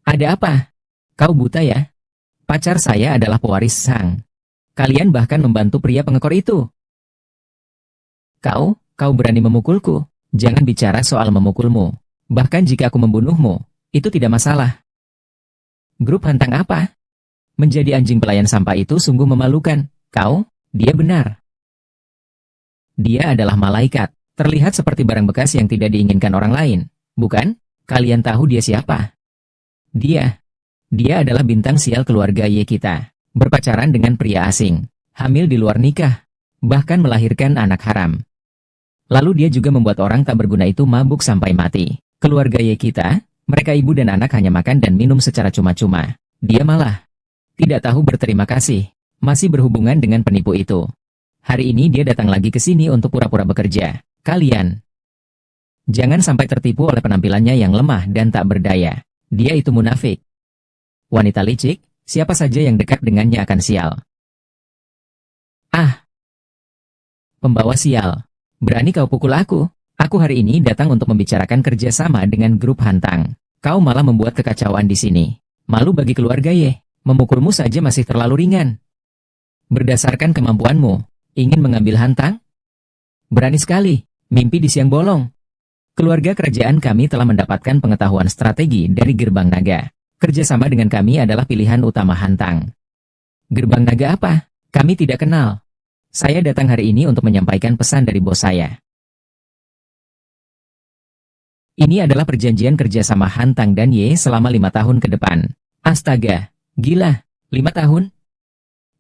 Ada apa? Kau buta ya? Pacar saya adalah pewaris Zhang. Kalian bahkan membantu pria pengekor itu. Kau berani memukulku? Jangan bicara soal memukulmu. Bahkan jika aku membunuhmu, itu tidak masalah. Grup Hantang apa? Menjadi anjing pelayan sampah itu sungguh memalukan. Dia benar. Dia adalah malaikat. Terlihat seperti barang bekas yang tidak diinginkan orang lain. Bukan? Kalian tahu dia siapa? Dia adalah bintang sial keluarga Ye kita. Berpacaran dengan pria asing. Hamil di luar nikah. Bahkan melahirkan anak haram. Lalu dia juga membuat orang tak berguna itu mabuk sampai mati. Keluarga Ye kita, mereka ibu dan anak hanya makan dan minum secara cuma-cuma. Dia malah tidak tahu berterima kasih. Masih berhubungan dengan penipu itu. Hari ini dia datang lagi ke sini untuk pura-pura bekerja. Kalian jangan sampai tertipu oleh penampilannya yang lemah dan tak berdaya. Dia itu munafik. Wanita licik, siapa saja yang dekat dengannya akan sial. Ah! Pembawa sial. Berani kau pukul aku? Aku hari ini datang untuk membicarakan kerjasama dengan grup Hantang. Kau malah membuat kekacauan di sini. Malu bagi keluarga Ye. Memukulmu saja masih terlalu ringan. Berdasarkan kemampuanmu, ingin mengambil Hantang? Berani sekali, mimpi di siang bolong. Keluarga kerajaan kami telah mendapatkan pengetahuan strategi dari Gerbang Naga. Kerjasama dengan kami adalah pilihan utama Hantang. Gerbang Naga apa? Kami tidak kenal. Saya datang hari ini untuk menyampaikan pesan dari bos saya. Ini adalah perjanjian kerjasama Hantang dan Ye selama 5 tahun ke depan. Astaga, gila, 5 tahun?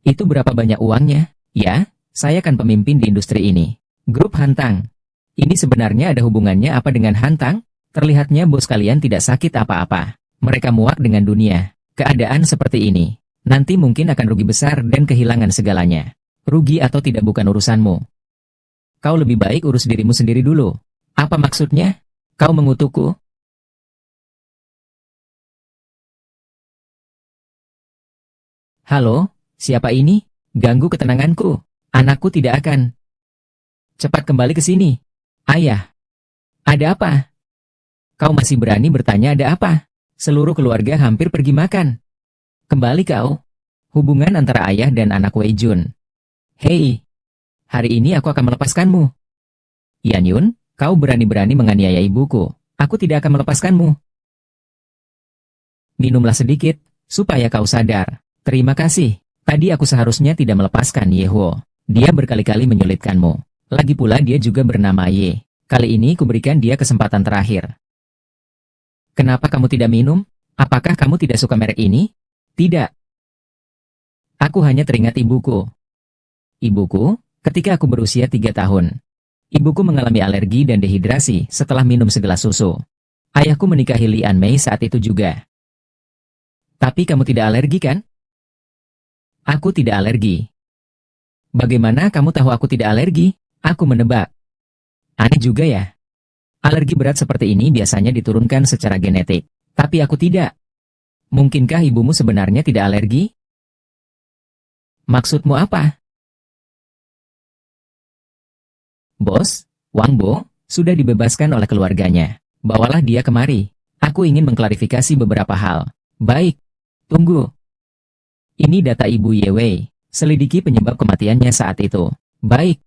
Itu berapa banyak uangnya? Ya, saya kan pemimpin di industri ini. Grup Hantang. Ini sebenarnya ada hubungannya apa dengan Hantang? Terlihatnya bos kalian tidak sakit apa-apa. Mereka muak dengan dunia. Keadaan seperti ini. Nanti mungkin akan rugi besar dan kehilangan segalanya. Rugi atau tidak bukan urusanmu. Kau lebih baik urus dirimu sendiri dulu. Apa maksudnya? Kau mengutukku? Halo, siapa ini? Ganggu ketenanganku. Anakku tidak akan. Cepat kembali ke sini. Ayah. Ada apa? Kau masih berani bertanya ada apa? Seluruh keluarga hampir pergi makan. Kembali kau. Hubungan antara ayah dan anak Wei Jun. Hei. Hari ini aku akan melepaskanmu. Yan Yun, kau berani-berani menganiaya ibuku. Aku tidak akan melepaskanmu. Minumlah sedikit, supaya kau sadar. Terima kasih. Tadi aku seharusnya tidak melepaskan Ye Huo. Dia berkali-kali menyulitkanmu. Lagi pula dia juga bernama Ye. Kali ini kuberikan dia kesempatan terakhir. Kenapa kamu tidak minum? Apakah kamu tidak suka merek ini? Tidak. Aku hanya teringat ibuku. Ibuku, ketika aku berusia 3 tahun. Ibuku mengalami alergi dan dehidrasi setelah minum segelas susu. Ayahku menikahi Lian Mei saat itu juga. Tapi kamu tidak alergi kan? Aku tidak alergi. Bagaimana kamu tahu aku tidak alergi? Aku menebak. Aneh juga ya. Alergi berat seperti ini biasanya diturunkan secara genetik. Tapi aku tidak. Mungkinkah ibumu sebenarnya tidak alergi? Maksudmu apa? Bos, Wang Bo, sudah dibebaskan oleh keluarganya. Bawalah dia kemari. Aku ingin mengklarifikasi beberapa hal. Baik. Tunggu. Ini data Ibu Ye Wei. Selidiki penyebab kematiannya saat itu. Baik.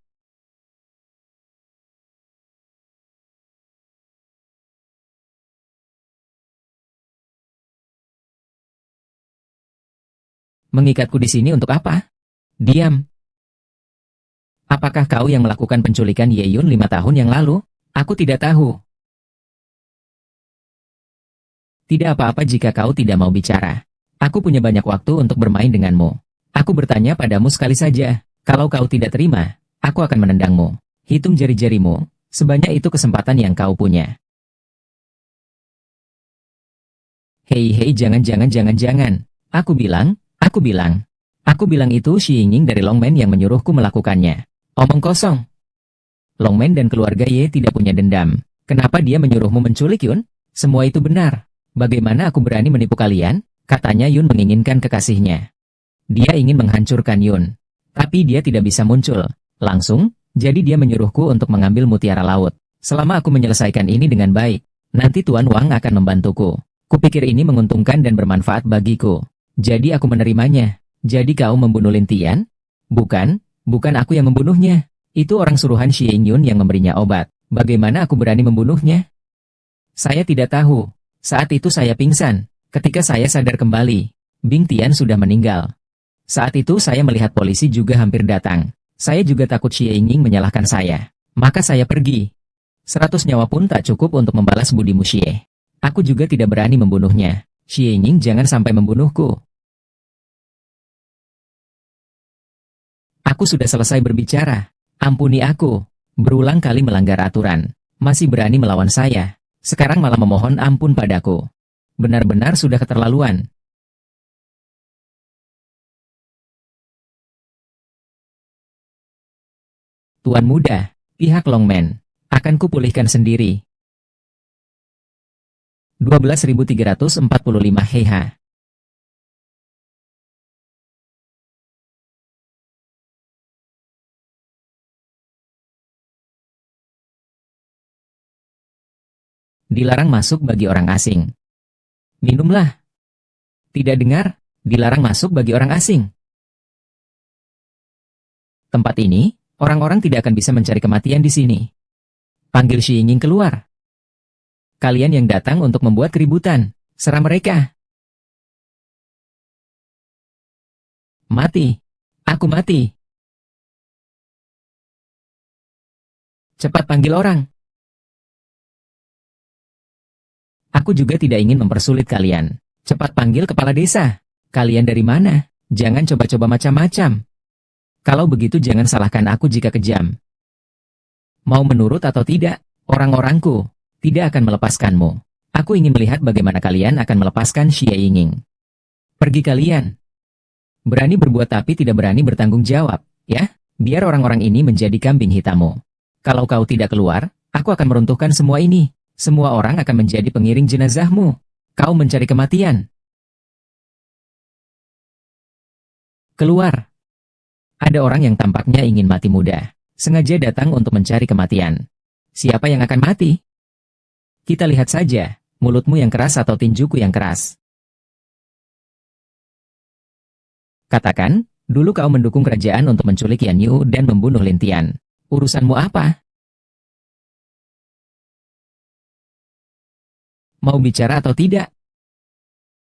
Mengikatku di sini untuk apa? Diam. Apakah kau yang melakukan penculikan Ye Yun 5 tahun yang lalu? Aku tidak tahu. Tidak apa-apa jika kau tidak mau bicara. Aku punya banyak waktu untuk bermain denganmu. Aku bertanya padamu sekali saja. Kalau kau tidak terima, aku akan menendangmu. Hitung jari-jarimu, sebanyak itu kesempatan yang kau punya. Hei, jangan. Aku bilang itu Xi Yingning dari Longmen yang menyuruhku melakukannya. Omong kosong. Longmen dan keluarga Ye tidak punya dendam. Kenapa dia menyuruhmu menculik Yun? Semua itu benar. Bagaimana aku berani menipu kalian? Katanya Yun menginginkan kekasihnya. Dia ingin menghancurkan Yun. Tapi dia tidak bisa muncul. Langsung, jadi dia menyuruhku untuk mengambil mutiara laut. Selama aku menyelesaikan ini dengan baik, nanti Tuan Wang akan membantuku. Kupikir ini menguntungkan dan bermanfaat bagiku. Jadi aku menerimanya. Jadi kau membunuh Lin Tian? Bukan aku yang membunuhnya. Itu orang suruhan Xie Yun yang memberinya obat. Bagaimana aku berani membunuhnya? Saya tidak tahu. Saat itu saya pingsan. Ketika saya sadar kembali, Bing Tian sudah meninggal. Saat itu saya melihat polisi juga hampir datang. Saya juga takut Xie Yingning menyalahkan saya. Maka saya pergi. 100 nyawa pun tak cukup untuk membalas budimu Xie. Aku juga tidak berani membunuhnya. Xie Yingning jangan sampai membunuhku. Aku sudah selesai berbicara. Ampuni aku. Berulang kali melanggar aturan. Masih berani melawan saya. Sekarang malah memohon ampun padaku. Benar-benar sudah keterlaluan. Tuan muda, pihak Longmen, akan kupulihkan sendiri. 12.345 HH. Dilarang masuk bagi orang asing. Minumlah. Tidak dengar? Dilarang masuk bagi orang asing. Tempat ini, orang-orang tidak akan bisa mencari kematian di sini. Panggil Xi Yingning keluar. Kalian yang datang untuk membuat keributan, serang mereka. Mati. Aku mati. Cepat panggil orang. Aku juga tidak ingin mempersulit kalian. Cepat panggil kepala desa. Kalian dari mana? Jangan coba-coba macam-macam. Kalau begitu jangan salahkan aku jika kejam. Mau menurut atau tidak, orang-orangku tidak akan melepaskanmu. Aku ingin melihat bagaimana kalian akan melepaskan Xie Yingning. Pergi kalian. Berani berbuat tapi tidak berani bertanggung jawab, ya? Biar orang-orang ini menjadi kambing hitammu. Kalau kau tidak keluar, aku akan meruntuhkan semua ini. Semua orang akan menjadi pengiring jenazahmu. Kau mencari kematian. Keluar. Ada orang yang tampaknya ingin mati muda. Sengaja datang untuk mencari kematian. Siapa yang akan mati? Kita lihat saja, mulutmu yang keras atau tinjuku yang keras. Katakan, dulu kau mendukung kerajaan untuk menculik Yan Yu dan membunuh Lin Tian. Urusanmu apa? Mau bicara atau tidak?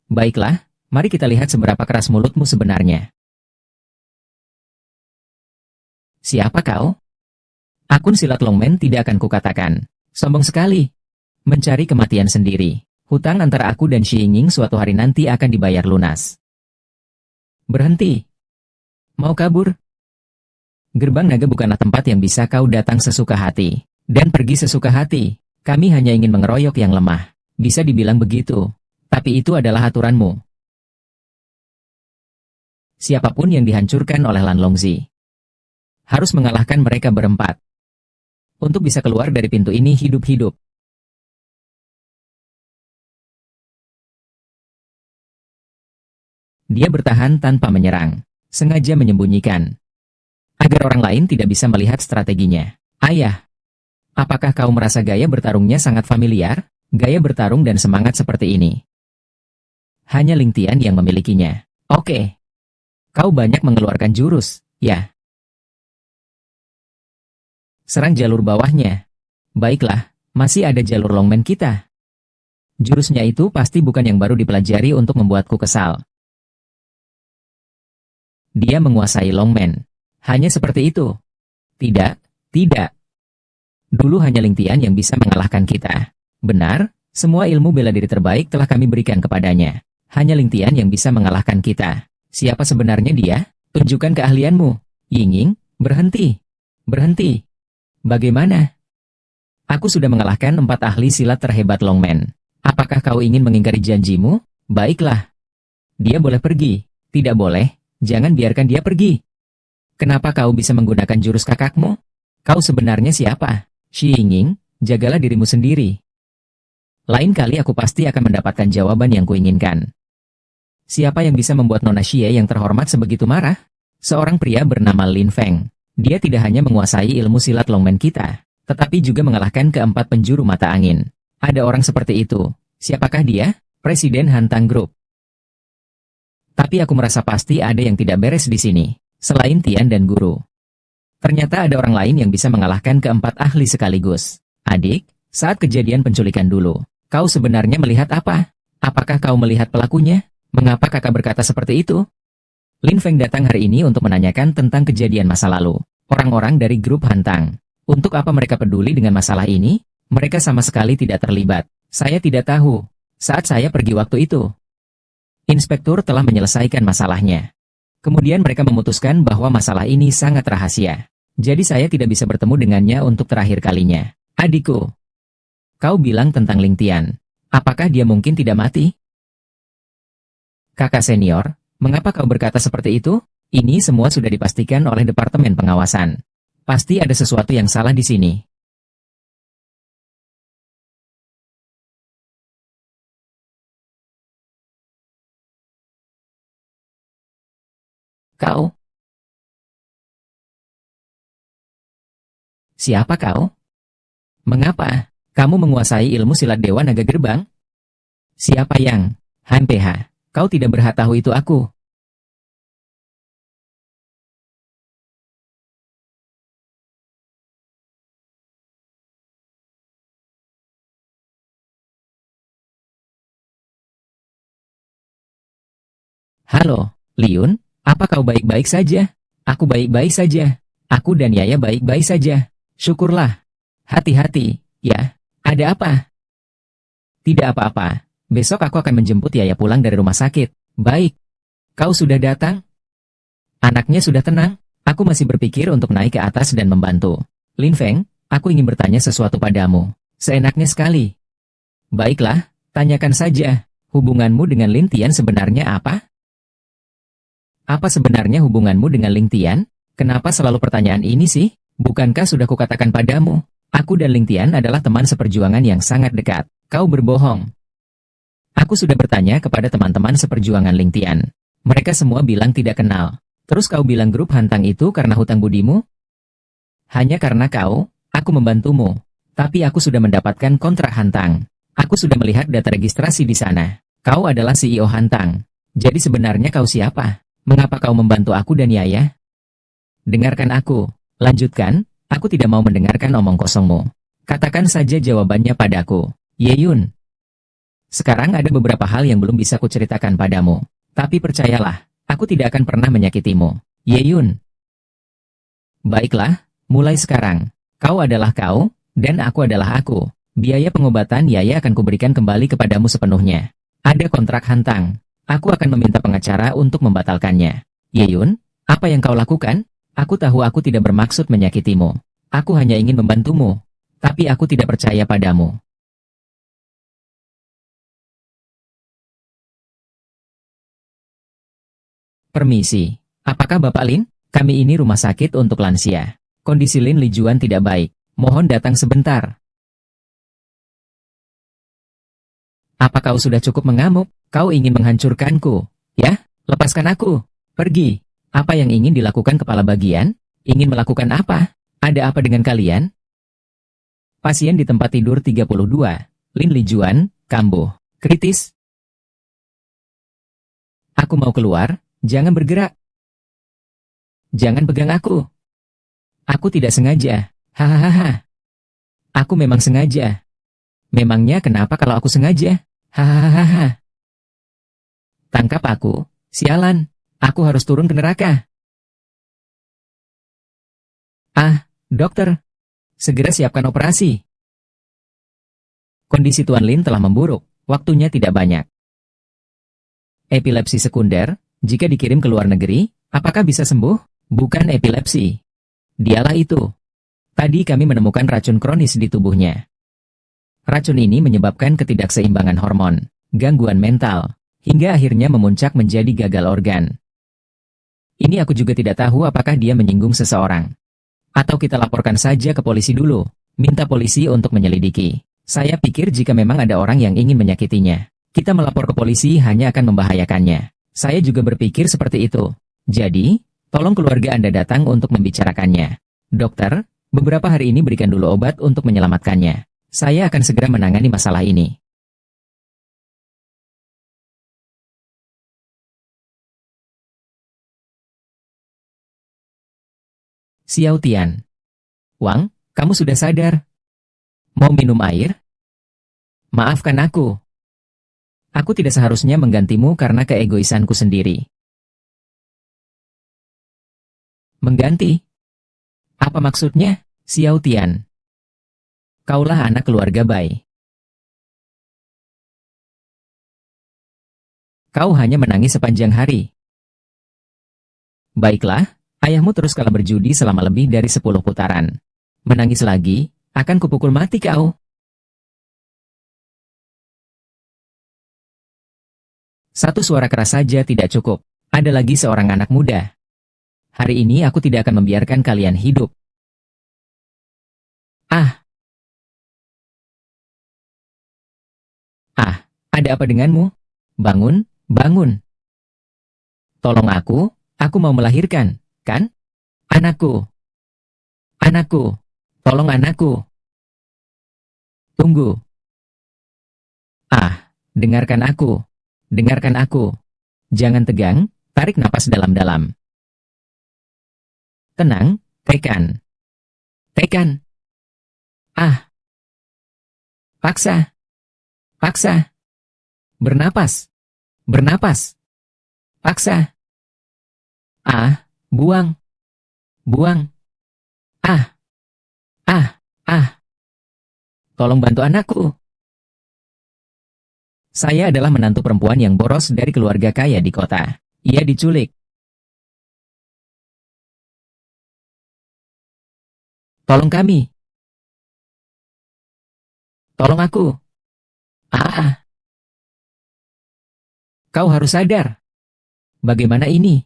Baiklah, mari kita lihat seberapa keras mulutmu sebenarnya. Siapa kau? Akun silat Longmen tidak akan kukatakan. Sombong sekali. Mencari kematian sendiri. Hutang antara aku dan Xi Yingning suatu hari nanti akan dibayar lunas. Berhenti. Mau kabur? Gerbang naga bukanlah tempat yang bisa kau datang sesuka hati. Dan pergi sesuka hati. Kami hanya ingin mengeroyok yang lemah. Bisa dibilang begitu. Tapi itu adalah aturanmu. Siapapun yang dihancurkan oleh Lan Longzi harus mengalahkan mereka berempat. Untuk bisa keluar dari pintu ini hidup-hidup. Dia bertahan tanpa menyerang. Sengaja menyembunyikan. Agar orang lain tidak bisa melihat strateginya. Ayah, apakah kau merasa gaya bertarungnya sangat familiar? Gaya bertarung dan semangat seperti ini. Hanya Ling Tian yang memilikinya. Oke. Kau banyak mengeluarkan jurus, ya. Serang jalur bawahnya. Baiklah, masih ada jalur Longmen kita. Jurusnya itu pasti bukan yang baru dipelajari untuk membuatku kesal. Dia menguasai Longmen. Hanya seperti itu. Tidak, tidak. Dulu hanya Ling Tian yang bisa mengalahkan kita. Benar, semua ilmu bela diri terbaik telah kami berikan kepadanya. Hanya Ling Tian yang bisa mengalahkan kita. Siapa sebenarnya dia? Tunjukkan keahlianmu. Yingying, berhenti. Berhenti. Bagaimana? Aku sudah mengalahkan 4 ahli silat terhebat Longman. Apakah kau ingin mengingkari janjimu? Baiklah. Dia boleh pergi. Tidak boleh, jangan biarkan dia pergi. Kenapa kau bisa menggunakan jurus kakakmu? Kau sebenarnya siapa? Shi Yingying, jagalah dirimu sendiri. Lain kali aku pasti akan mendapatkan jawaban yang kuinginkan. Siapa yang bisa membuat Nona Xie yang terhormat sebegitu marah? Seorang pria bernama Lin Feng. Dia tidak hanya menguasai ilmu silat Longman kita, tetapi juga mengalahkan keempat penjuru mata angin. Ada orang seperti itu. Siapakah dia? Presiden Hantang Group. Tapi aku merasa pasti ada yang tidak beres di sini, selain Tian dan Guru. Ternyata ada orang lain yang bisa mengalahkan keempat ahli sekaligus. Adik, saat kejadian penculikan dulu, kau sebenarnya melihat apa? Apakah kau melihat pelakunya? Mengapa kakak berkata seperti itu? Lin Feng datang hari ini untuk menanyakan tentang kejadian masa lalu. Orang-orang dari grup Hantang. Untuk apa mereka peduli dengan masalah ini? Mereka sama sekali tidak terlibat. Saya tidak tahu. Saat saya pergi waktu itu, inspektur telah menyelesaikan masalahnya. Kemudian mereka memutuskan bahwa masalah ini sangat rahasia. Jadi saya tidak bisa bertemu dengannya untuk terakhir kalinya. Adikku, kau bilang tentang Ling Tian. Apakah dia mungkin tidak mati? Kakak senior, mengapa kau berkata seperti itu? Ini semua sudah dipastikan oleh Departemen Pengawasan. Pasti ada sesuatu yang salah di sini. Kau? Siapa kau? Mengapa? Kamu menguasai ilmu silat Dewa Naga Gerbang? Siapa yang? HMPH, kau tidak berhak tahu itu aku. Halo, Liun, apa kau baik-baik saja? Aku baik-baik saja. Aku dan Yaya baik-baik saja. Syukurlah. Hati-hati, ya. Ada apa? Tidak apa-apa. Besok aku akan menjemput Yaya pulang dari rumah sakit. Baik. Kau sudah datang? Anaknya sudah tenang? Aku masih berpikir untuk naik ke atas dan membantu. Lin Feng, aku ingin bertanya sesuatu padamu. Seenaknya sekali. Baiklah, tanyakan saja. Hubunganmu dengan Lin Tian sebenarnya apa? Apa sebenarnya hubunganmu dengan Ling Tian? Kenapa selalu pertanyaan ini sih? Bukankah sudah kukatakan padamu? Aku dan Ling Tian adalah teman seperjuangan yang sangat dekat. Kau berbohong. Aku sudah bertanya kepada teman-teman seperjuangan Ling Tian. Mereka semua bilang tidak kenal. Terus kau bilang grup Hantang itu karena hutang budimu? Hanya karena aku membantumu. Tapi aku sudah mendapatkan kontrak Hantang. Aku sudah melihat data registrasi di sana. Kau adalah CEO Hantang. Jadi sebenarnya kau siapa? Mengapa kau membantu aku dan Yaya? Dengarkan aku. Lanjutkan, aku tidak mau mendengarkan omong kosongmu. Katakan saja jawabannya padaku. Yeyun. Sekarang ada beberapa hal yang belum bisa kuceritakan padamu. Tapi percayalah, aku tidak akan pernah menyakitimu. Yeyun. Baiklah, mulai sekarang. Kau adalah kau, dan aku adalah aku. Biaya pengobatan Yaya akan kuberikan kembali kepadamu sepenuhnya. Ada kontrak Hantang. Aku akan meminta pengacara untuk membatalkannya. Yeyun, apa yang kau lakukan? Aku tahu aku tidak bermaksud menyakitimu. Aku hanya ingin membantumu. Tapi aku tidak percaya padamu. Permisi. Apakah Bapak Lin? Kami ini rumah sakit untuk lansia. Kondisi Lin Lijuan tidak baik. Mohon datang sebentar. Apa kau sudah cukup mengamuk? Kau ingin menghancurkanku, ya? Lepaskan aku. Pergi. Apa yang ingin dilakukan kepala bagian? Ingin melakukan apa? Ada apa dengan kalian? Pasien di tempat tidur 32. Lin Lijuan, kambuh. Kritis. Aku mau keluar, jangan bergerak. Jangan pegang aku. Aku tidak sengaja. Hahaha. Aku memang sengaja. Memangnya kenapa kalau aku sengaja? Hahaha. Tangkap aku, sialan. Aku harus turun ke neraka. Ah, Dokter, segera siapkan operasi. Kondisi Tuan Lin telah memburuk, waktunya tidak banyak. Epilepsi sekunder, jika dikirim ke luar negeri, apakah bisa sembuh? Bukan epilepsi. Dialah itu. Tadi kami menemukan racun kronis di tubuhnya. Racun ini menyebabkan ketidakseimbangan hormon, gangguan mental, hingga akhirnya memuncak menjadi gagal organ. Ini aku juga tidak tahu apakah dia menyinggung seseorang. Atau kita laporkan saja ke polisi dulu, minta polisi untuk menyelidiki. Saya pikir jika memang ada orang yang ingin menyakitinya, kita melapor ke polisi hanya akan membahayakannya. Saya juga berpikir seperti itu. Jadi, tolong keluarga Anda datang untuk membicarakannya. Dokter, beberapa hari ini berikan dulu obat untuk menyelamatkannya. Saya akan segera menangani masalah ini. Xiao Tian. Wang, kamu sudah sadar? Mau minum air? Maafkan aku. Aku tidak seharusnya menggantimu karena keegoisanku sendiri. Mengganti? Apa maksudnya, Xiao Tian? Kaulah anak keluarga Bai. Kau hanya menangis sepanjang hari. Baiklah, ayahmu terus kalah berjudi selama lebih dari 10 putaran. Menangis lagi, akan kupukul mati kau. Satu suara keras saja tidak cukup. Ada lagi seorang anak muda. Hari ini aku tidak akan membiarkan kalian hidup. Ah! Ah, ada apa denganmu? Bangun, bangun. Tolong aku mau melahirkan, kan? Anakku. Anakku. Tolong anakku. Tunggu. Ah, dengarkan aku. Dengarkan aku. Jangan tegang, tarik napas dalam-dalam. Tenang, tekan. Tekan. Ah. Paksa. Paksa. Bernapas. Bernapas. Paksa. Ah, buang. Buang. Ah. Ah. Ah. Tolong bantu anakku. Saya adalah menantu perempuan yang boros dari keluarga kaya di kota. Ia diculik. Tolong kami. Tolong aku. Ah. Kau harus sadar. Bagaimana ini?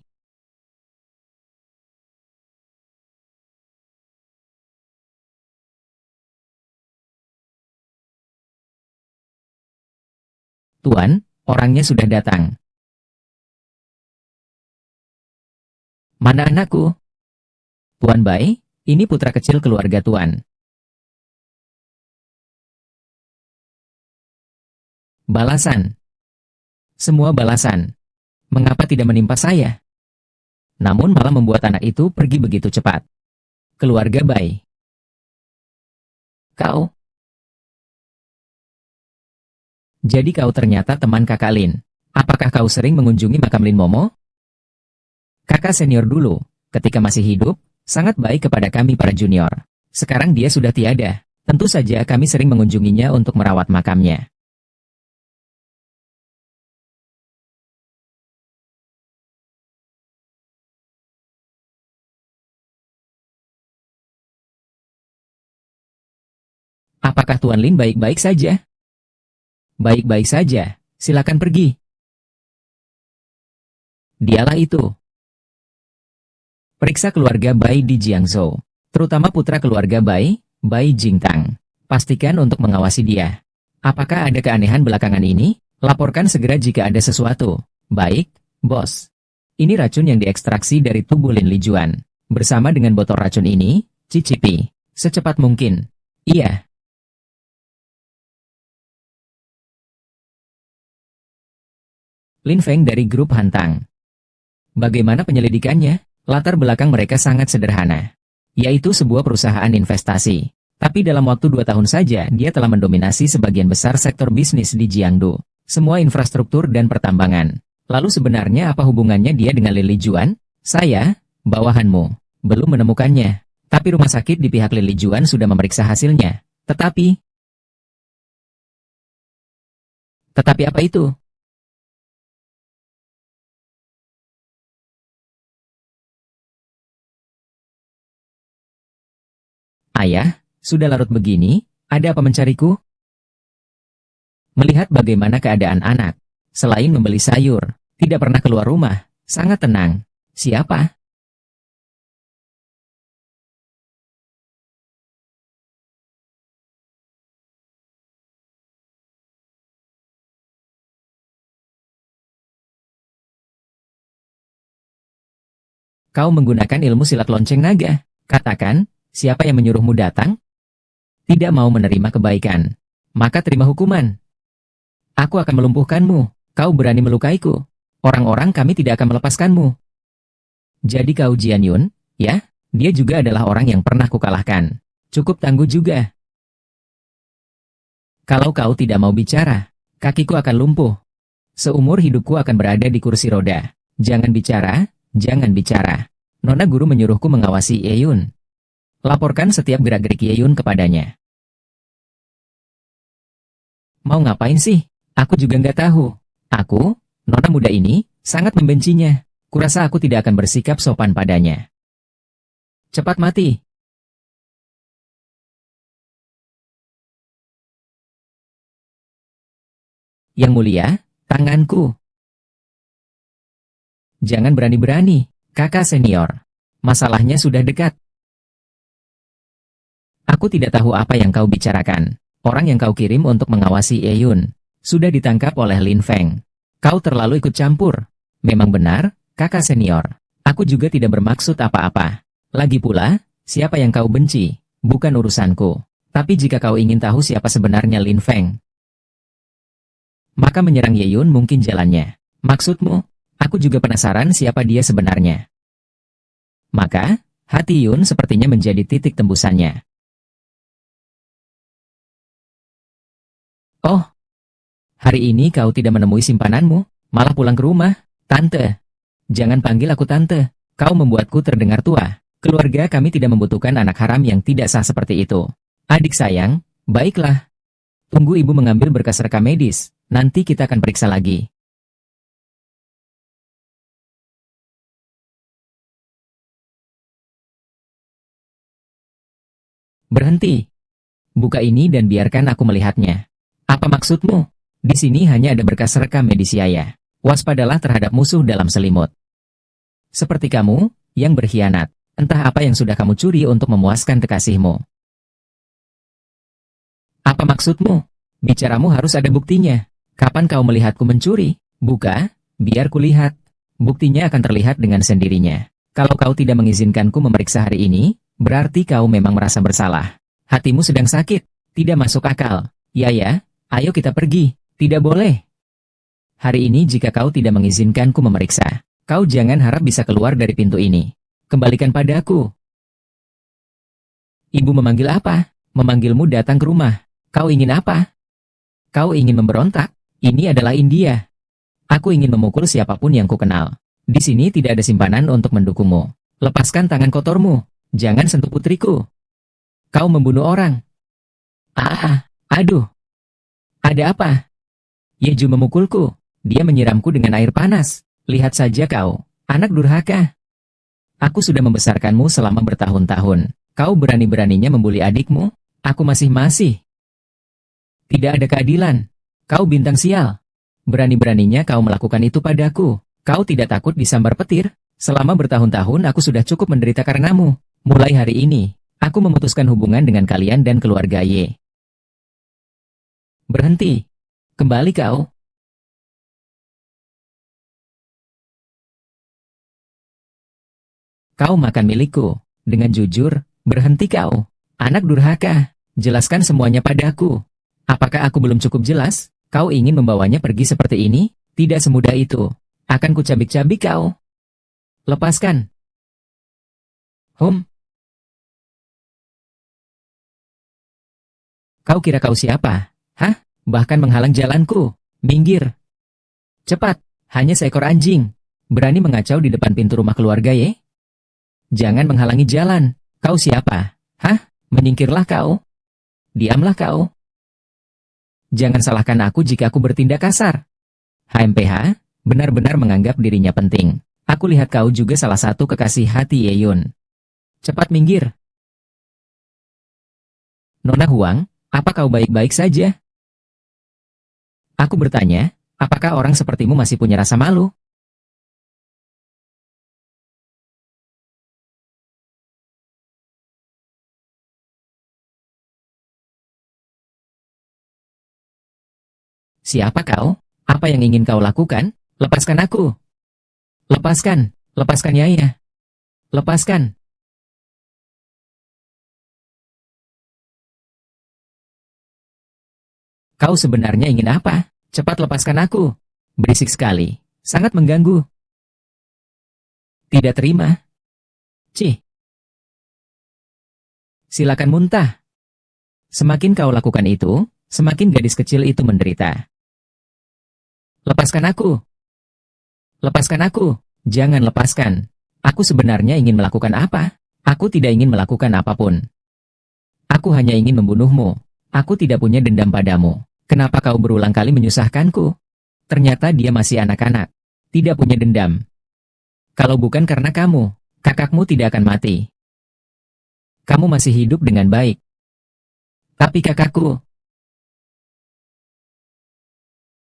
Tuan, orangnya sudah datang. Mana anakku? Tuan Bai, ini putra kecil keluarga Tuan. Balasan. Semua balasan. Mengapa tidak menimpa saya? Namun malah membuat anak itu pergi begitu cepat. Keluarga Bai. Kau. Jadi kau ternyata teman kakak Lin. Apakah kau sering mengunjungi makam Lin Momo? Kakak senior dulu, ketika masih hidup, sangat baik kepada kami para junior. Sekarang dia sudah tiada. Tentu saja kami sering mengunjunginya untuk merawat makamnya. Apakah Tuan Lin baik-baik saja? Baik-baik saja, silakan pergi. Dialah itu. Periksa keluarga Bai di Jiangzhou, terutama putra keluarga Bai, Bai Jingtang. Pastikan untuk mengawasi dia. Apakah ada keanehan belakangan ini? Laporkan segera jika ada sesuatu. Baik, bos. Ini racun yang diekstraksi dari tubuh Lin Lijuan. Bersama dengan botol racun ini, cicipi. Secepat mungkin. Iya. Lin Feng dari grup Hantang. Bagaimana penyelidikannya? Latar belakang mereka sangat sederhana. Yaitu sebuah perusahaan investasi. Tapi dalam waktu 2 tahun saja, dia telah mendominasi sebagian besar sektor bisnis di Jiangdu. Semua infrastruktur dan pertambangan. Lalu sebenarnya apa hubungannya dia dengan Lin Lijuan? Saya, bawahanmu, belum menemukannya. Tapi rumah sakit di pihak Lili Juan sudah memeriksa hasilnya. Tetapi apa itu? Ayah, sudah larut begini, ada apa mencariku? Melihat bagaimana keadaan anak, selain membeli sayur, tidak pernah keluar rumah, sangat tenang. Siapa? Kau menggunakan ilmu silat lonceng naga. Katakan, siapa yang menyuruhmu datang? Tidak mau menerima kebaikan. Maka terima hukuman. Aku akan melumpuhkanmu. Kau berani melukaiku. Orang-orang kami tidak akan melepaskanmu. Jadi kau Jian Yun, ya? Dia juga adalah orang yang pernah kukalahkan. Cukup tangguh juga. Kalau kau tidak mau bicara, kakiku akan lumpuh. Seumur hidupku akan berada di kursi roda. Jangan bicara, jangan bicara. Nona guru menyuruhku mengawasi Ye Yun. Laporkan setiap gerak-gerik Ye Yun kepadanya. Mau ngapain sih? Aku juga nggak tahu. Aku, nona muda ini, sangat membencinya. Kurasa aku tidak akan bersikap sopan padanya. Cepat mati. Yang mulia, tanganku. Jangan berani-berani, kakak senior. Masalahnya sudah dekat. Aku tidak tahu apa yang kau bicarakan. Orang yang kau kirim untuk mengawasi Ye Yun sudah ditangkap oleh Lin Feng. Kau terlalu ikut campur. Memang benar, kakak senior. Aku juga tidak bermaksud apa-apa. Lagi pula, siapa yang kau benci, bukan urusanku. Tapi jika kau ingin tahu siapa sebenarnya Lin Feng, maka menyerang Ye Yun mungkin jalannya. Maksudmu? Aku juga penasaran siapa dia sebenarnya. Maka, hati Yun sepertinya menjadi titik tembusannya. Oh, hari ini kau tidak menemui simpananmu, malah pulang ke rumah. Tante, jangan panggil aku tante. Kau membuatku terdengar tua. Keluarga kami tidak membutuhkan anak haram yang tidak sah seperti itu. Adik sayang, baiklah. Tunggu ibu mengambil berkas rekam medis. Nanti kita akan periksa lagi. Berhenti. Buka ini dan biarkan aku melihatnya. Apa maksudmu? Di sini hanya ada berkas rekam medis Yaya. Waspadalah terhadap musuh dalam selimut. Seperti kamu, yang berkhianat. Entah apa yang sudah kamu curi untuk memuaskan kekasihmu. Apa maksudmu? Bicaramu harus ada buktinya. Kapan kau melihatku mencuri? Buka, biar kulihat. Buktinya akan terlihat dengan sendirinya. Kalau kau tidak mengizinkanku memeriksa hari ini, berarti kau memang merasa bersalah. Hatimu sedang sakit, tidak masuk akal. Yaya, ayo kita pergi. Tidak boleh. Hari ini jika kau tidak mengizinkanku memeriksa, kau jangan harap bisa keluar dari pintu ini. Kembalikan padaku. Ibu memanggil apa? Memanggilmu datang ke rumah. Kau ingin apa? Kau ingin memberontak? Ini adalah India. Aku ingin memukul siapapun yang kukenal. Di sini tidak ada simpanan untuk mendukungmu. Lepaskan tangan kotormu. Jangan sentuh putriku. Kau membunuh orang. Aduh. Ada apa? Yeju memukulku. Dia menyiramku dengan air panas. Lihat saja kau, anak durhaka. Aku sudah membesarkanmu selama bertahun-tahun. Kau berani-beraninya membuli adikmu? Aku masih. Tidak ada keadilan. Kau bintang sial. Berani-beraninya kau melakukan itu padaku. Kau tidak takut disambar petir? Selama bertahun-tahun aku sudah cukup menderita karenamu. Mulai hari ini, aku memutuskan hubungan dengan kalian dan keluarga Ye. Berhenti. Kembali kau. Kau makan milikku. Dengan jujur, berhenti kau. Anak durhaka. Jelaskan semuanya padaku. Apakah aku belum cukup jelas? Kau ingin membawanya pergi seperti ini? Tidak semudah itu. Akan kucabik-cabik kau. Lepaskan. Kau kira kau siapa? Hah? Bahkan menghalang jalanku. Minggir. Cepat. Hanya seekor anjing. Berani mengacau di depan pintu rumah keluarga Ye? Jangan menghalangi jalan. Kau siapa? Hah? Menyingkirlah kau. Diamlah kau. Jangan salahkan aku jika aku bertindak kasar. HMPH, benar-benar menganggap dirinya penting. Aku lihat kau juga salah satu kekasih hati Yeyun. Cepat minggir. Nona Huang, apa kau baik-baik saja? Aku bertanya, apakah orang sepertimu masih punya rasa malu? Siapa kau? Apa yang ingin kau lakukan? Lepaskan aku. Lepaskan. Lepaskan Yaya. Lepaskan. Kau sebenarnya ingin apa? Cepat lepaskan aku. Berisik sekali. Sangat mengganggu. Tidak terima. Cih. Silakan muntah. Semakin kau lakukan itu, semakin gadis kecil itu menderita. Lepaskan aku. Lepaskan aku. Jangan lepaskan. Aku sebenarnya ingin melakukan apa? Aku tidak ingin melakukan apapun. Aku hanya ingin membunuhmu. Aku tidak punya dendam padamu. Kenapa kau berulang kali menyusahkanku? Ternyata dia masih anak-anak. Tidak punya dendam. Kalau bukan karena kamu, kakakmu tidak akan mati. Kamu masih hidup dengan baik. Tapi kakakku,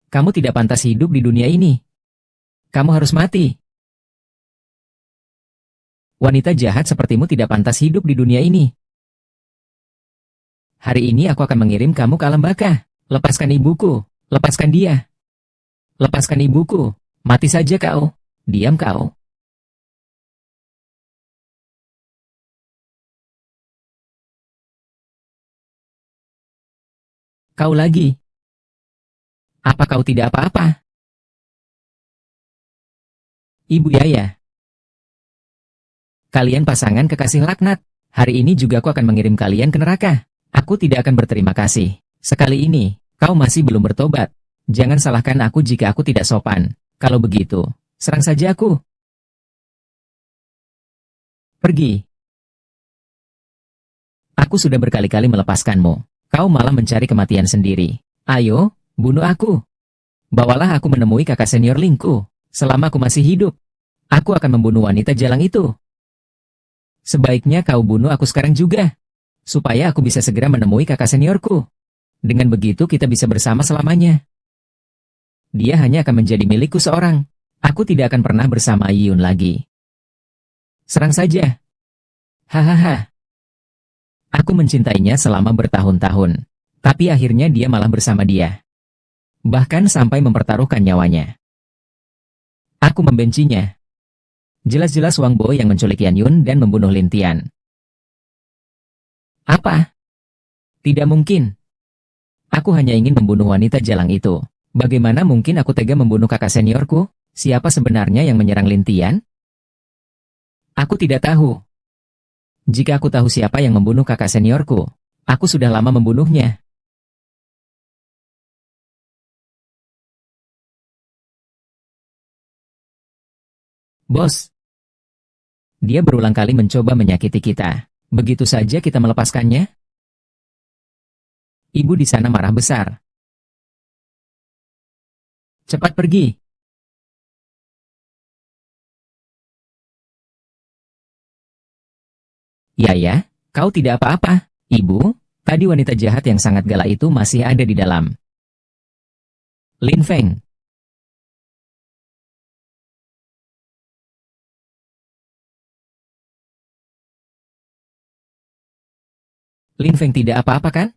kamu tidak pantas hidup di dunia ini. Kamu harus mati. Wanita jahat sepertimu tidak pantas hidup di dunia ini. Hari ini aku akan mengirim kamu ke alam baka. Lepaskan ibuku. Lepaskan dia. Lepaskan ibuku. Mati saja kau. Diam kau. Kau lagi. Apa kau tidak apa-apa? Ibu Yaya. Kalian pasangan kekasih laknat. Hari ini juga aku akan mengirim kalian ke neraka. Aku tidak akan berterima kasih. Sekali ini, kau masih belum bertobat. Jangan salahkan aku jika aku tidak sopan. Kalau begitu, serang saja aku. Pergi. Aku sudah berkali-kali melepaskanmu. Kau malah mencari kematian sendiri. Ayo, bunuh aku. Bawalah aku menemui kakak senior Lingku. Selama aku masih hidup, aku akan membunuh wanita jalang itu. Sebaiknya kau bunuh aku sekarang juga. Supaya aku bisa segera menemui kakak seniorku. Dengan begitu kita bisa bersama selamanya. Dia hanya akan menjadi milikku seorang. Aku tidak akan pernah bersama Yun lagi. Serang saja. Hahaha. Aku mencintainya selama bertahun-tahun. Tapi akhirnya dia malah bersama dia. Bahkan sampai mempertaruhkan nyawanya. Aku membencinya. Jelas-jelas Wang Bo yang menculik Yan Yun dan membunuh Lin Tian. Apa? Tidak mungkin. Aku hanya ingin membunuh wanita jalang itu. Bagaimana mungkin aku tega membunuh kakak seniorku? Siapa sebenarnya yang menyerang Lin Tian? Aku tidak tahu. Jika aku tahu siapa yang membunuh kakak seniorku, aku sudah lama membunuhnya. Bos. Dia berulang kali mencoba menyakiti kita. Begitu saja kita melepaskannya? Ibu di sana marah besar. Cepat pergi. Ya, kau tidak apa-apa, Ibu. Tadi wanita jahat yang sangat galak itu masih ada di dalam. Lin Feng. Lin Feng tidak apa-apa kan?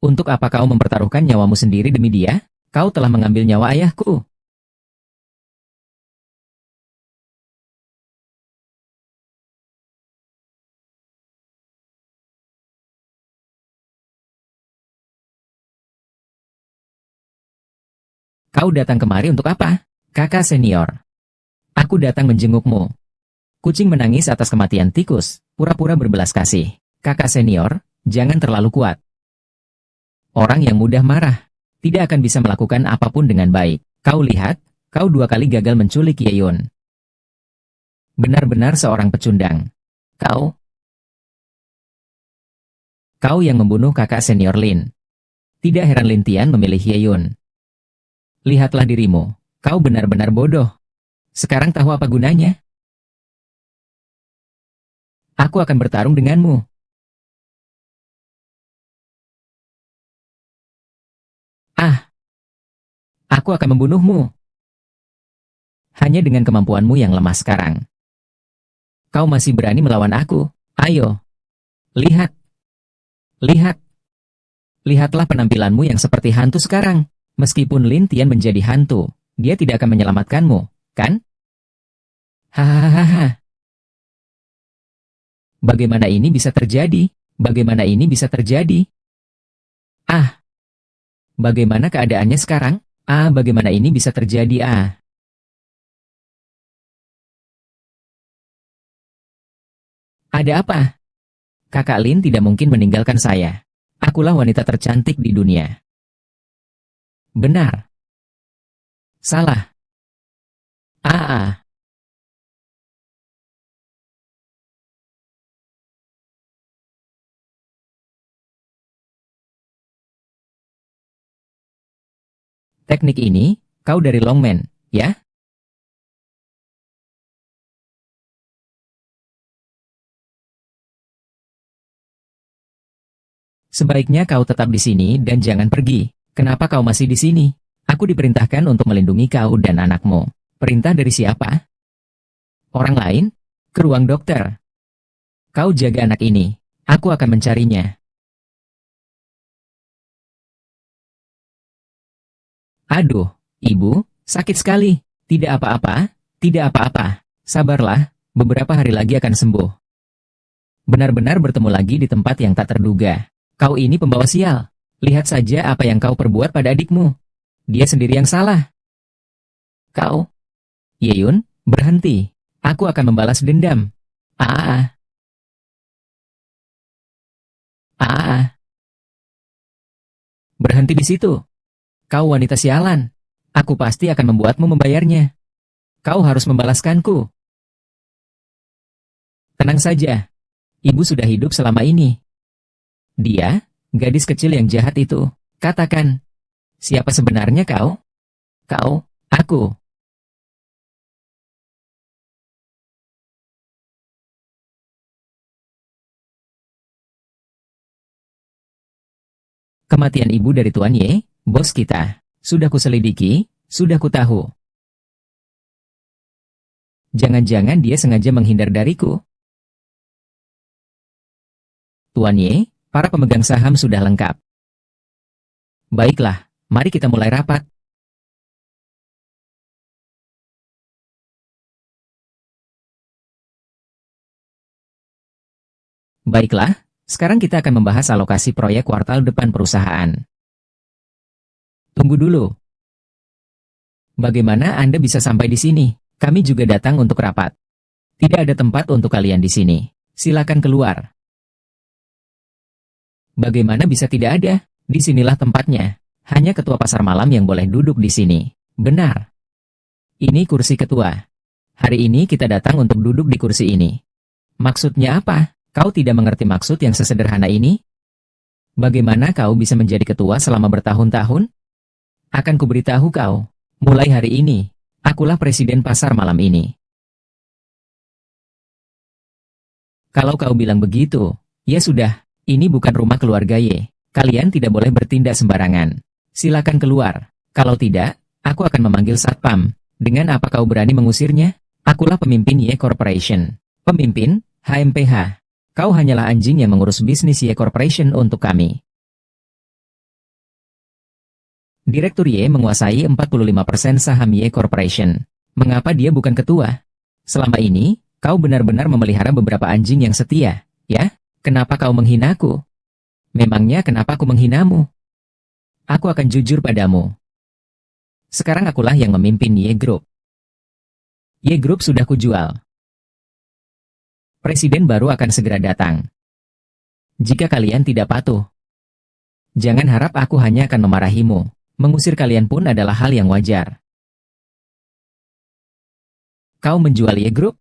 Untuk apa kau mempertaruhkan nyawamu sendiri demi dia? Kau telah mengambil nyawa ayahku. Kau datang kemari untuk apa? Kakak senior. Aku datang menjengukmu. Kucing menangis atas kematian tikus, pura-pura berbelas kasih. Kakak senior, jangan terlalu kuat. Orang yang mudah marah, tidak akan bisa melakukan apapun dengan baik. Kau lihat, kau 2 kali gagal menculik Yeyun. Benar-benar seorang pecundang. Kau, kau yang membunuh kakak senior Lin. Tidak heran Lin Tian memilih Ye-yun. Lihatlah dirimu, kau benar-benar bodoh. Sekarang tahu apa gunanya? Aku akan bertarung denganmu. Ah, aku akan membunuhmu. Hanya dengan kemampuanmu yang lemah sekarang. Kau masih berani melawan aku? Ayo, lihat, lihat. Lihatlah penampilanmu yang seperti hantu sekarang. Meskipun Lin Tian menjadi hantu, dia tidak akan menyelamatkanmu, kan? Hahaha. Bagaimana ini bisa terjadi? Bagaimana ini bisa terjadi? Ah, bagaimana keadaannya sekarang? Ah, bagaimana ini bisa terjadi? Ah, ada apa? Kakak Lin tidak mungkin meninggalkan saya. Akulah wanita tercantik di dunia. Benar. Salah. Ah, ah. Teknik ini, kau dari Longman, ya? Sebaiknya kau tetap di sini dan jangan pergi. Kenapa kau masih di sini? Aku diperintahkan untuk melindungi kau dan anakmu. Perintah dari siapa? Orang lain? Ke ruang dokter. Kau jaga anak ini. Aku akan mencarinya. Aduh, ibu, sakit sekali. Tidak apa-apa, tidak apa-apa. Sabarlah, beberapa hari lagi akan sembuh. Benar-benar bertemu lagi di tempat yang tak terduga. Kau ini pembawa sial. Lihat saja apa yang kau perbuat pada adikmu. Dia sendiri yang salah. Kau, Yeyun, berhenti. Aku akan membalas dendam. Ah, ah, ah. Berhenti di situ. Kau wanita sialan. Aku pasti akan membuatmu membayarnya. Kau harus membalaskanku. Tenang saja. Ibu sudah hidup selama ini. Dia, gadis kecil yang jahat itu. Katakan, siapa sebenarnya kau? Kau, aku. Kematian ibu dari Tuan Ye, bos kita. Sudah kuselidiki, sudah kutahu. Jangan-jangan dia sengaja menghindar dariku. Tuan Ye, para pemegang saham sudah lengkap. Baiklah, mari kita mulai rapat. Baiklah, sekarang kita akan membahas alokasi proyek kuartal depan perusahaan. Tunggu dulu. Bagaimana Anda bisa sampai di sini? Kami juga datang untuk rapat. Tidak ada tempat untuk kalian di sini. Silakan keluar. Bagaimana bisa tidak ada? Disinilah tempatnya. Hanya ketua pasar malam yang boleh duduk di sini. Benar. Ini kursi ketua. Hari ini kita datang untuk duduk di kursi ini. Maksudnya apa? Kau tidak mengerti maksud yang sesederhana ini? Bagaimana kau bisa menjadi ketua selama bertahun-tahun? Akan kuberitahu kau. Mulai hari ini, akulah presiden pasar malam ini. Kalau kau bilang begitu, ya sudah, ini bukan rumah keluarga Ye. Kalian tidak boleh bertindak sembarangan. Silakan keluar. Kalau tidak, aku akan memanggil satpam. Dengan apa kau berani mengusirnya? Akulah pemimpin Ye Corporation. Pemimpin, HMPH. Kau hanyalah anjing yang mengurus bisnis Ye Corporation untuk kami. Direktur Ye menguasai 45% saham Ye Corporation. Mengapa dia bukan ketua? Selama ini, kau benar-benar memelihara beberapa anjing yang setia, ya? Kenapa kau menghinaku? Memangnya kenapa aku menghinamu? Aku akan jujur padamu. Sekarang akulah yang memimpin Ye Group. Ye Group sudah kujual. Presiden baru akan segera datang. Jika kalian tidak patuh, jangan harap aku hanya akan memarahimu. Mengusir kalian pun adalah hal yang wajar. Kau menjual Ye Group?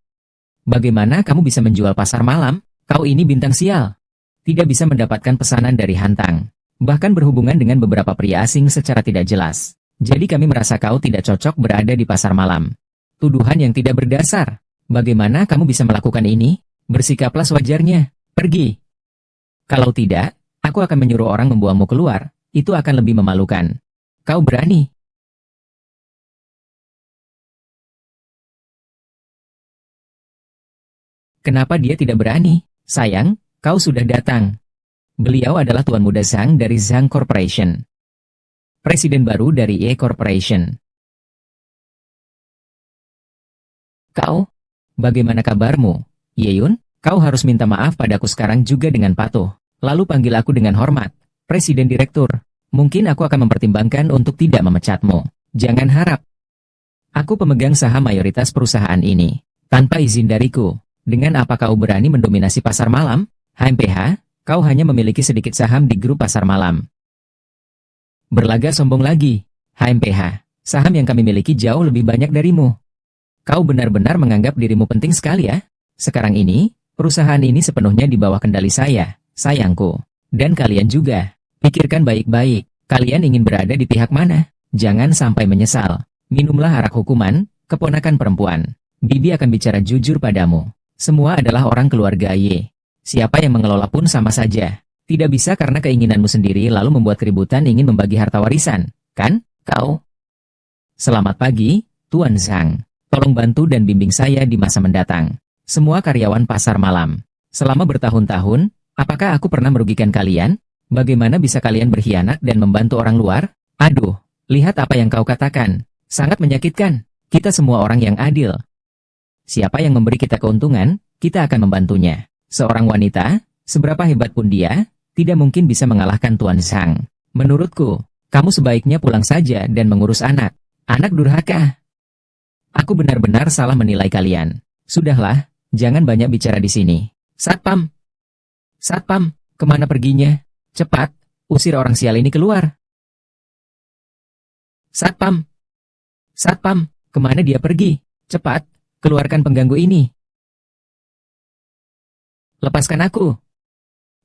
Bagaimana kamu bisa menjual pasar malam? Kau ini bintang sial. Tidak bisa mendapatkan pesanan dari Hantang. Bahkan berhubungan dengan beberapa pria asing secara tidak jelas. Jadi kami merasa kau tidak cocok berada di pasar malam. Tuduhan yang tidak berdasar. Bagaimana kamu bisa melakukan ini? Bersikaplah sewajarnya. Pergi. Kalau tidak, aku akan menyuruh orang membuangmu keluar. Itu akan lebih memalukan. Kau berani? Kenapa dia tidak berani? Sayang, kau sudah datang. Beliau adalah Tuan Muda Zhang dari Zhang Corporation. Presiden baru dari E Corporation. Kau? Bagaimana kabarmu? Yeyun, kau harus minta maaf padaku sekarang juga dengan patuh. Lalu panggil aku dengan hormat. Presiden Direktur. Mungkin aku akan mempertimbangkan untuk tidak memecatmu. Jangan harap. Aku pemegang saham mayoritas perusahaan ini. Tanpa izin dariku. Dengan apa kau berani mendominasi pasar malam? HMPH, kau hanya memiliki sedikit saham di grup pasar malam. Berlagak sombong lagi. HMPH, saham yang kami miliki jauh lebih banyak darimu. Kau benar-benar menganggap dirimu penting sekali ya? Sekarang ini, perusahaan ini sepenuhnya di bawah kendali saya, sayangku. Dan kalian juga. Pikirkan baik-baik, kalian ingin berada di pihak mana? Jangan sampai menyesal. Minumlah arak hukuman, keponakan perempuan. Bibi akan bicara jujur padamu. Semua adalah orang keluarga Y. Siapa yang mengelola pun sama saja. Tidak bisa karena keinginanmu sendiri lalu membuat keributan ingin membagi harta warisan, kan, kau? Selamat pagi, Tuan Zhang. Tolong bantu dan bimbing saya di masa mendatang. Semua karyawan pasar malam. Selama bertahun-tahun, apakah aku pernah merugikan kalian? Bagaimana bisa kalian berkhianat dan membantu orang luar? Aduh, lihat apa yang kau katakan. Sangat menyakitkan. Kita semua orang yang adil. Siapa yang memberi kita keuntungan, kita akan membantunya. Seorang wanita, seberapa hebat pun dia, tidak mungkin bisa mengalahkan Tuan Zhang. Menurutku, kamu sebaiknya pulang saja dan mengurus anak. Anak durhaka. Aku benar-benar salah menilai kalian. Sudahlah, jangan banyak bicara di sini. Satpam. Satpam, kemana perginya? Cepat, usir orang sial ini keluar. Satpam. Satpam, kemana dia pergi? Cepat, keluarkan pengganggu ini. Lepaskan aku.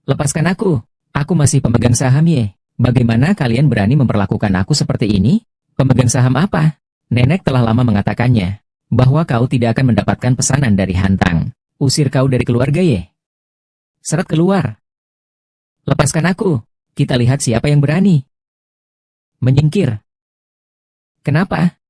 Lepaskan aku. Aku masih pemegang saham ye. Bagaimana kalian berani memperlakukan aku seperti ini? Pemegang saham apa? Nenek telah lama mengatakannya. Bahwa kau tidak akan mendapatkan pesanan dari Hantang. Usir kau dari keluarga ye. Seret keluar. Lepaskan aku. Kita lihat siapa yang berani. Menyingkir. Kenapa?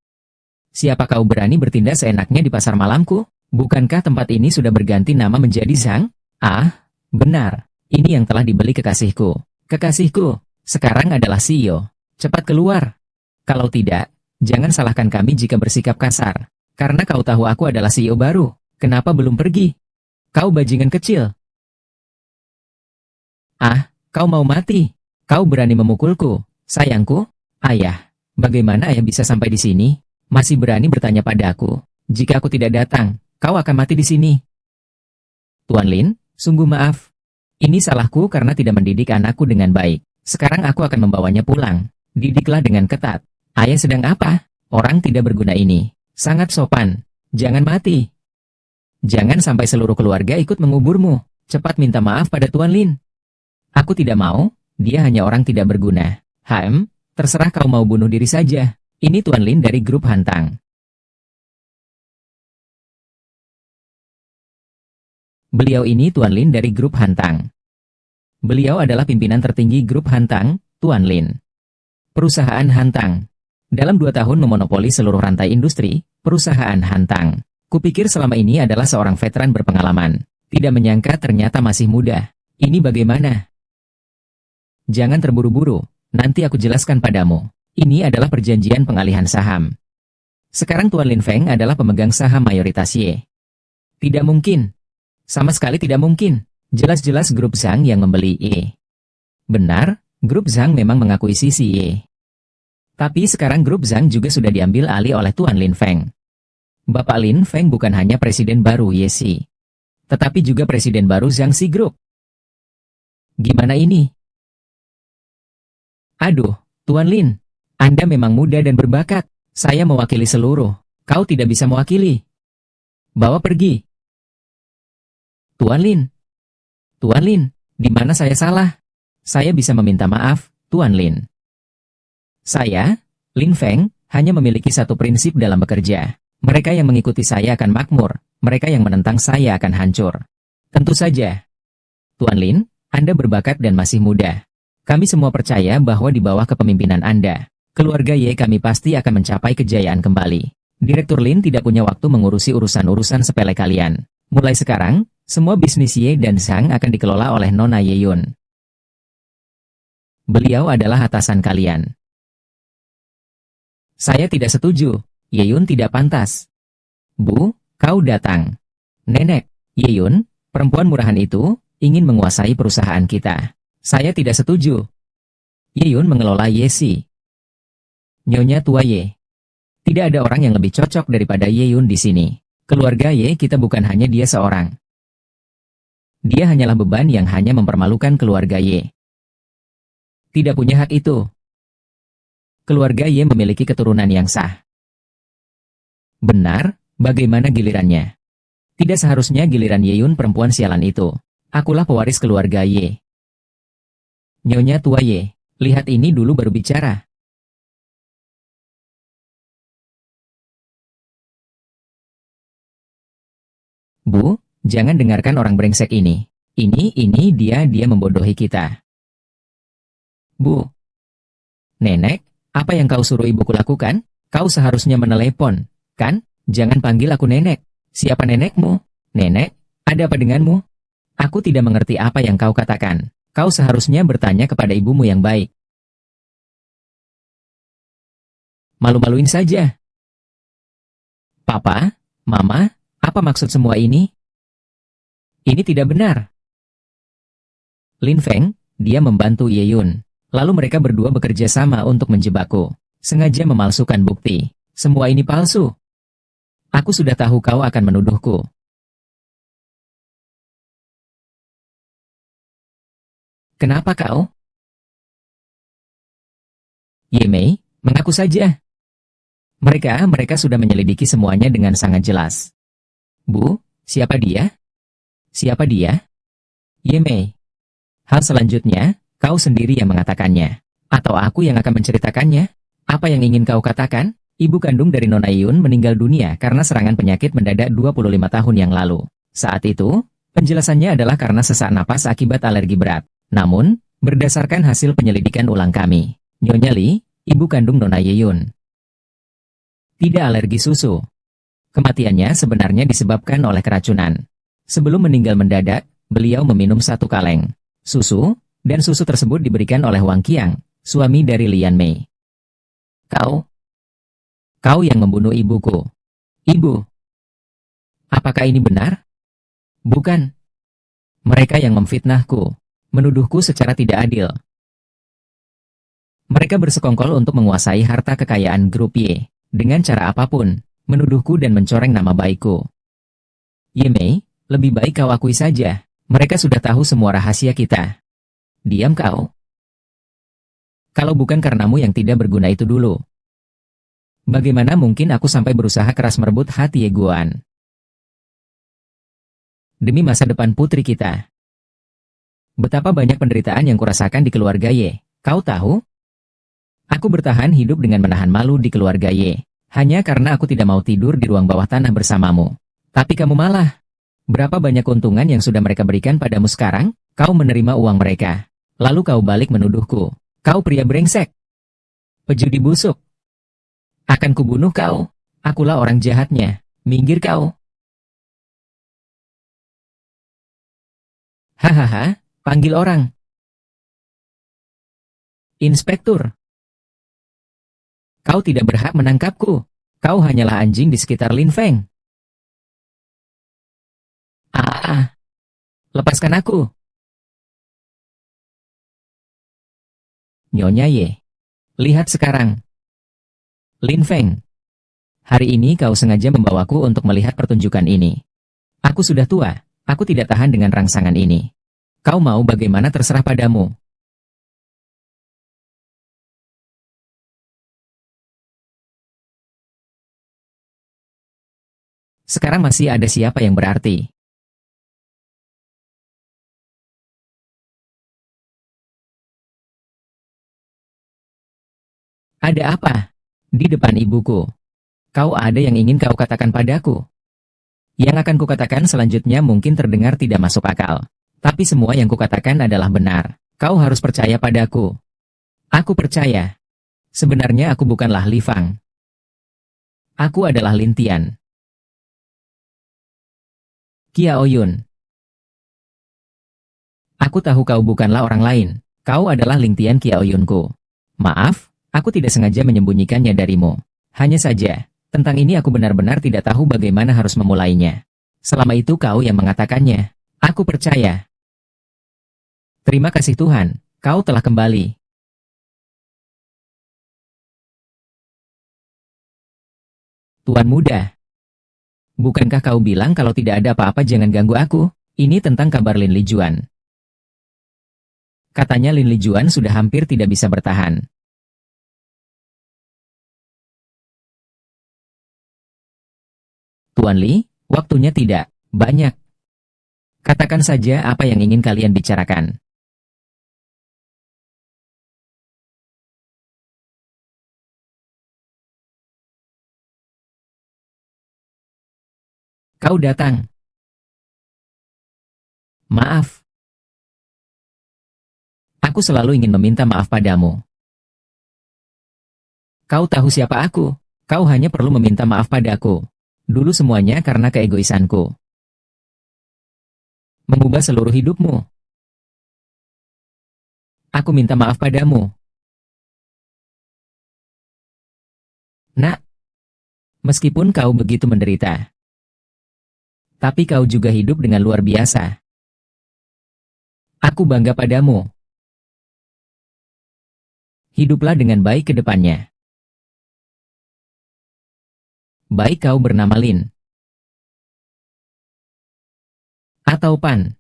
Siapa kau berani bertindak seenaknya di pasar malamku? Bukankah tempat ini sudah berganti nama menjadi Zhang? Ah, benar. Ini yang telah dibeli kekasihku. Kekasihku, sekarang adalah CEO. Cepat keluar. Kalau tidak, jangan salahkan kami jika bersikap kasar. Karena kau tahu aku adalah CEO baru. Kenapa belum pergi? Kau bajingan kecil. Ah, kau mau mati. Kau berani memukulku. Sayangku, ayah. Bagaimana ayah bisa sampai di sini? Masih berani bertanya padaku. Jika aku tidak datang, kau akan mati di sini. Tuan Lin, sungguh maaf. Ini salahku karena tidak mendidik anakku dengan baik. Sekarang aku akan membawanya pulang. Didiklah dengan ketat. Ayah sedang apa? Orang tidak berguna ini. Sangat sopan. Jangan mati. Jangan sampai seluruh keluarga ikut menguburmu. Cepat minta maaf pada Tuan Lin. Aku tidak mau. Dia hanya orang tidak berguna. Terserah kau mau bunuh diri saja. Ini Tuan Lin dari grup Hantang. Beliau ini Tuan Lin dari grup Hantang. Beliau adalah pimpinan tertinggi grup Hantang, Tuan Lin. Perusahaan Hantang. Dalam 2 tahun memonopoli seluruh rantai industri, perusahaan Hantang. Kupikir selama ini adalah seorang veteran berpengalaman. Tidak menyangka ternyata masih muda. Ini bagaimana? Jangan terburu-buru, nanti aku jelaskan padamu. Ini adalah perjanjian pengalihan saham. Sekarang Tuan Lin Feng adalah pemegang saham mayoritas Y. Tidak mungkin. Sama sekali tidak mungkin. Jelas-jelas grup Zhang yang membeli Y. Benar, grup Zhang memang mengakuisisi Y. Tapi sekarang grup Zhang juga sudah diambil alih oleh Tuan Lin Feng. Bapak Lin Feng bukan hanya presiden baru YC, tetapi juga presiden baru Zhangxi Group. Gimana ini? Aduh, Tuan Lin, Anda memang muda dan berbakat. Saya mewakili seluruh. Kau tidak bisa mewakili. Bawa pergi. Tuan Lin. Tuan Lin, di mana saya salah? Saya bisa meminta maaf, Tuan Lin. Saya, Lin Feng, hanya memiliki satu prinsip dalam bekerja. Mereka yang mengikuti saya akan makmur, mereka yang menentang saya akan hancur. Tentu saja. Tuan Lin, Anda berbakat dan masih muda. Kami semua percaya bahwa di bawah kepemimpinan Anda, keluarga Ye kami pasti akan mencapai kejayaan kembali. Direktur Lin tidak punya waktu mengurusi urusan-urusan sepele kalian. Mulai sekarang, semua bisnis Ye dan Sang akan dikelola oleh Nona Ye Yun. Beliau adalah atasan kalian. Saya tidak setuju. Ye Yun tidak pantas. Bu, kau datang. Nenek, Ye Yun, perempuan murahan itu, ingin menguasai perusahaan kita. Saya tidak setuju. Ye Yun mengelola Ye Si. Nyonya tua Ye. Tidak ada orang yang lebih cocok daripada Ye Yun di sini. Keluarga Ye kita bukan hanya dia seorang. Dia hanyalah beban yang hanya mempermalukan keluarga Ye. Tidak punya hak itu. Keluarga Ye memiliki keturunan yang sah. Benar, bagaimana gilirannya? Tidak seharusnya giliran Ye Yun perempuan sialan itu. Akulah pewaris keluarga Ye. Nyonya tua Ye, lihat ini dulu baru bicara. Bu, jangan dengarkan orang brengsek ini. Ini dia membodohi kita. Bu. Nenek, apa yang kau suruh ibuku lakukan? Kau seharusnya menelepon, kan? Jangan panggil aku nenek. Siapa nenekmu? Nenek, ada apa denganmu? Aku tidak mengerti apa yang kau katakan. Kau seharusnya bertanya kepada ibumu yang baik. Malu-maluin saja. Papa, Mama, apa maksud semua ini? Ini tidak benar. Lin Feng, dia membantu Ye Yun. Lalu mereka berdua bekerja sama untuk menjebakku. Sengaja memalsukan bukti. Semua ini palsu. Aku sudah tahu kau akan menuduhku. Kenapa kau? Ye Mei, mengaku saja. Mereka sudah menyelidiki semuanya dengan sangat jelas. Bu, siapa dia? Siapa dia? Ye Mei. Hal selanjutnya, kau sendiri yang mengatakannya. Atau aku yang akan menceritakannya? Apa yang ingin kau katakan? Ibu kandung dari Nona Yun meninggal dunia karena serangan penyakit mendadak 25 tahun yang lalu. Saat itu, penjelasannya adalah karena sesak napas akibat alergi berat. Namun, berdasarkan hasil penyelidikan ulang kami, Nyonya Li, ibu kandung Nona Ye Yun, tidak alergi susu. Kematiannya sebenarnya disebabkan oleh keracunan. Sebelum meninggal mendadak, beliau meminum 1 kaleng susu, dan susu tersebut diberikan oleh Wang Qiang, suami dari Lian Mei. Kau yang membunuh ibuku. Ibu. Apakah ini benar? Bukan. Mereka yang memfitnahku, menuduhku secara tidak adil. Mereka bersekongkol untuk menguasai harta kekayaan grup Y. Dengan cara apapun, menuduhku dan mencoreng nama baikku. Ye Mei, lebih baik kau akui saja. Mereka sudah tahu semua rahasia kita. Diam kau. Kalau bukan karenamu yang tidak berguna itu dulu. Bagaimana mungkin aku sampai berusaha keras merebut hati Ye Guan? Demi masa depan putri kita. Betapa banyak penderitaan yang kurasakan di keluarga Ye. Kau tahu? Aku bertahan hidup dengan menahan malu di keluarga Ye. Hanya karena aku tidak mau tidur di ruang bawah tanah bersamamu. Tapi kamu malah. Berapa banyak keuntungan yang sudah mereka berikan padamu sekarang? Kau menerima uang mereka. Lalu kau balik menuduhku. Kau pria brengsek. Pejudi busuk. Akan kubunuh kau. Akulah orang jahatnya. Minggir kau. Hahaha, panggil orang. Inspektur. Kau tidak berhak menangkapku. Kau hanyalah anjing di sekitar Lin Feng. Lepaskan aku. Nyonya Ye. Lihat sekarang. Lin Feng. Hari ini kau sengaja membawaku untuk melihat pertunjukan ini. Aku sudah tua. Aku tidak tahan dengan rangsangan ini. Kau mau bagaimana terserah padamu. Sekarang masih ada siapa yang berarti. Ada apa? Di depan ibuku. Kau ada yang ingin kau katakan padaku? Yang akan kukatakan selanjutnya mungkin terdengar tidak masuk akal. Tapi semua yang kukatakan adalah benar. Kau harus percaya padaku. Aku percaya. Sebenarnya aku bukanlah Li Fang. Aku adalah Lin Tian. Qiao Yun. Aku tahu kau bukanlah orang lain. Kau adalah Ling Tian Qiao Yunku. Maaf, aku tidak sengaja menyembunyikannya darimu. Hanya saja, tentang ini aku benar-benar tidak tahu bagaimana harus memulainya. Selama itu kau yang mengatakannya. Aku percaya. Terima kasih Tuhan, kau telah kembali. Tuan muda. Bukankah kau bilang kalau tidak ada apa-apa jangan ganggu aku? Ini tentang kabar Lin Lijuan. Katanya Lin Lijuan sudah hampir tidak bisa bertahan. Tuan Li, waktunya tidak banyak. Katakan saja apa yang ingin kalian bicarakan. Kau datang. Maaf. Aku selalu ingin meminta maaf padamu. Kau tahu siapa aku? Kau hanya perlu meminta maaf padaku. Dulu semuanya karena keegoisanku. Mengubah seluruh hidupmu. Aku minta maaf padamu. Nak, meskipun kau begitu menderita, tapi kau juga hidup dengan luar biasa. Aku bangga padamu. Hiduplah dengan baik ke depannya. Baik kau bernama Lin. Atau Pan.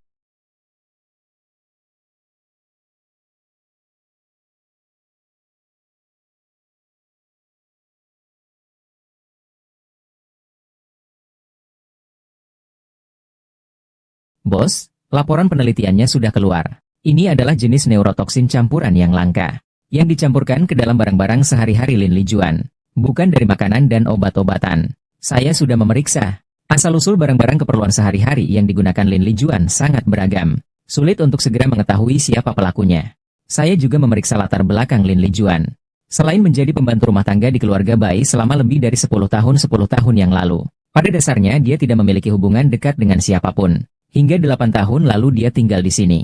Bos, laporan penelitiannya sudah keluar. Ini adalah jenis neurotoksin campuran yang langka, yang dicampurkan ke dalam barang-barang sehari-hari Lin Lijuan, bukan dari makanan dan obat-obatan. Saya sudah memeriksa. Asal-usul barang-barang keperluan sehari-hari yang digunakan Lin Lijuan sangat beragam. Sulit untuk segera mengetahui siapa pelakunya. Saya juga memeriksa latar belakang Lin Lijuan. Selain menjadi pembantu rumah tangga di keluarga bayi selama lebih dari 10 tahun yang lalu, pada dasarnya dia tidak memiliki hubungan dekat dengan siapapun. Hingga 8 tahun lalu dia tinggal di sini.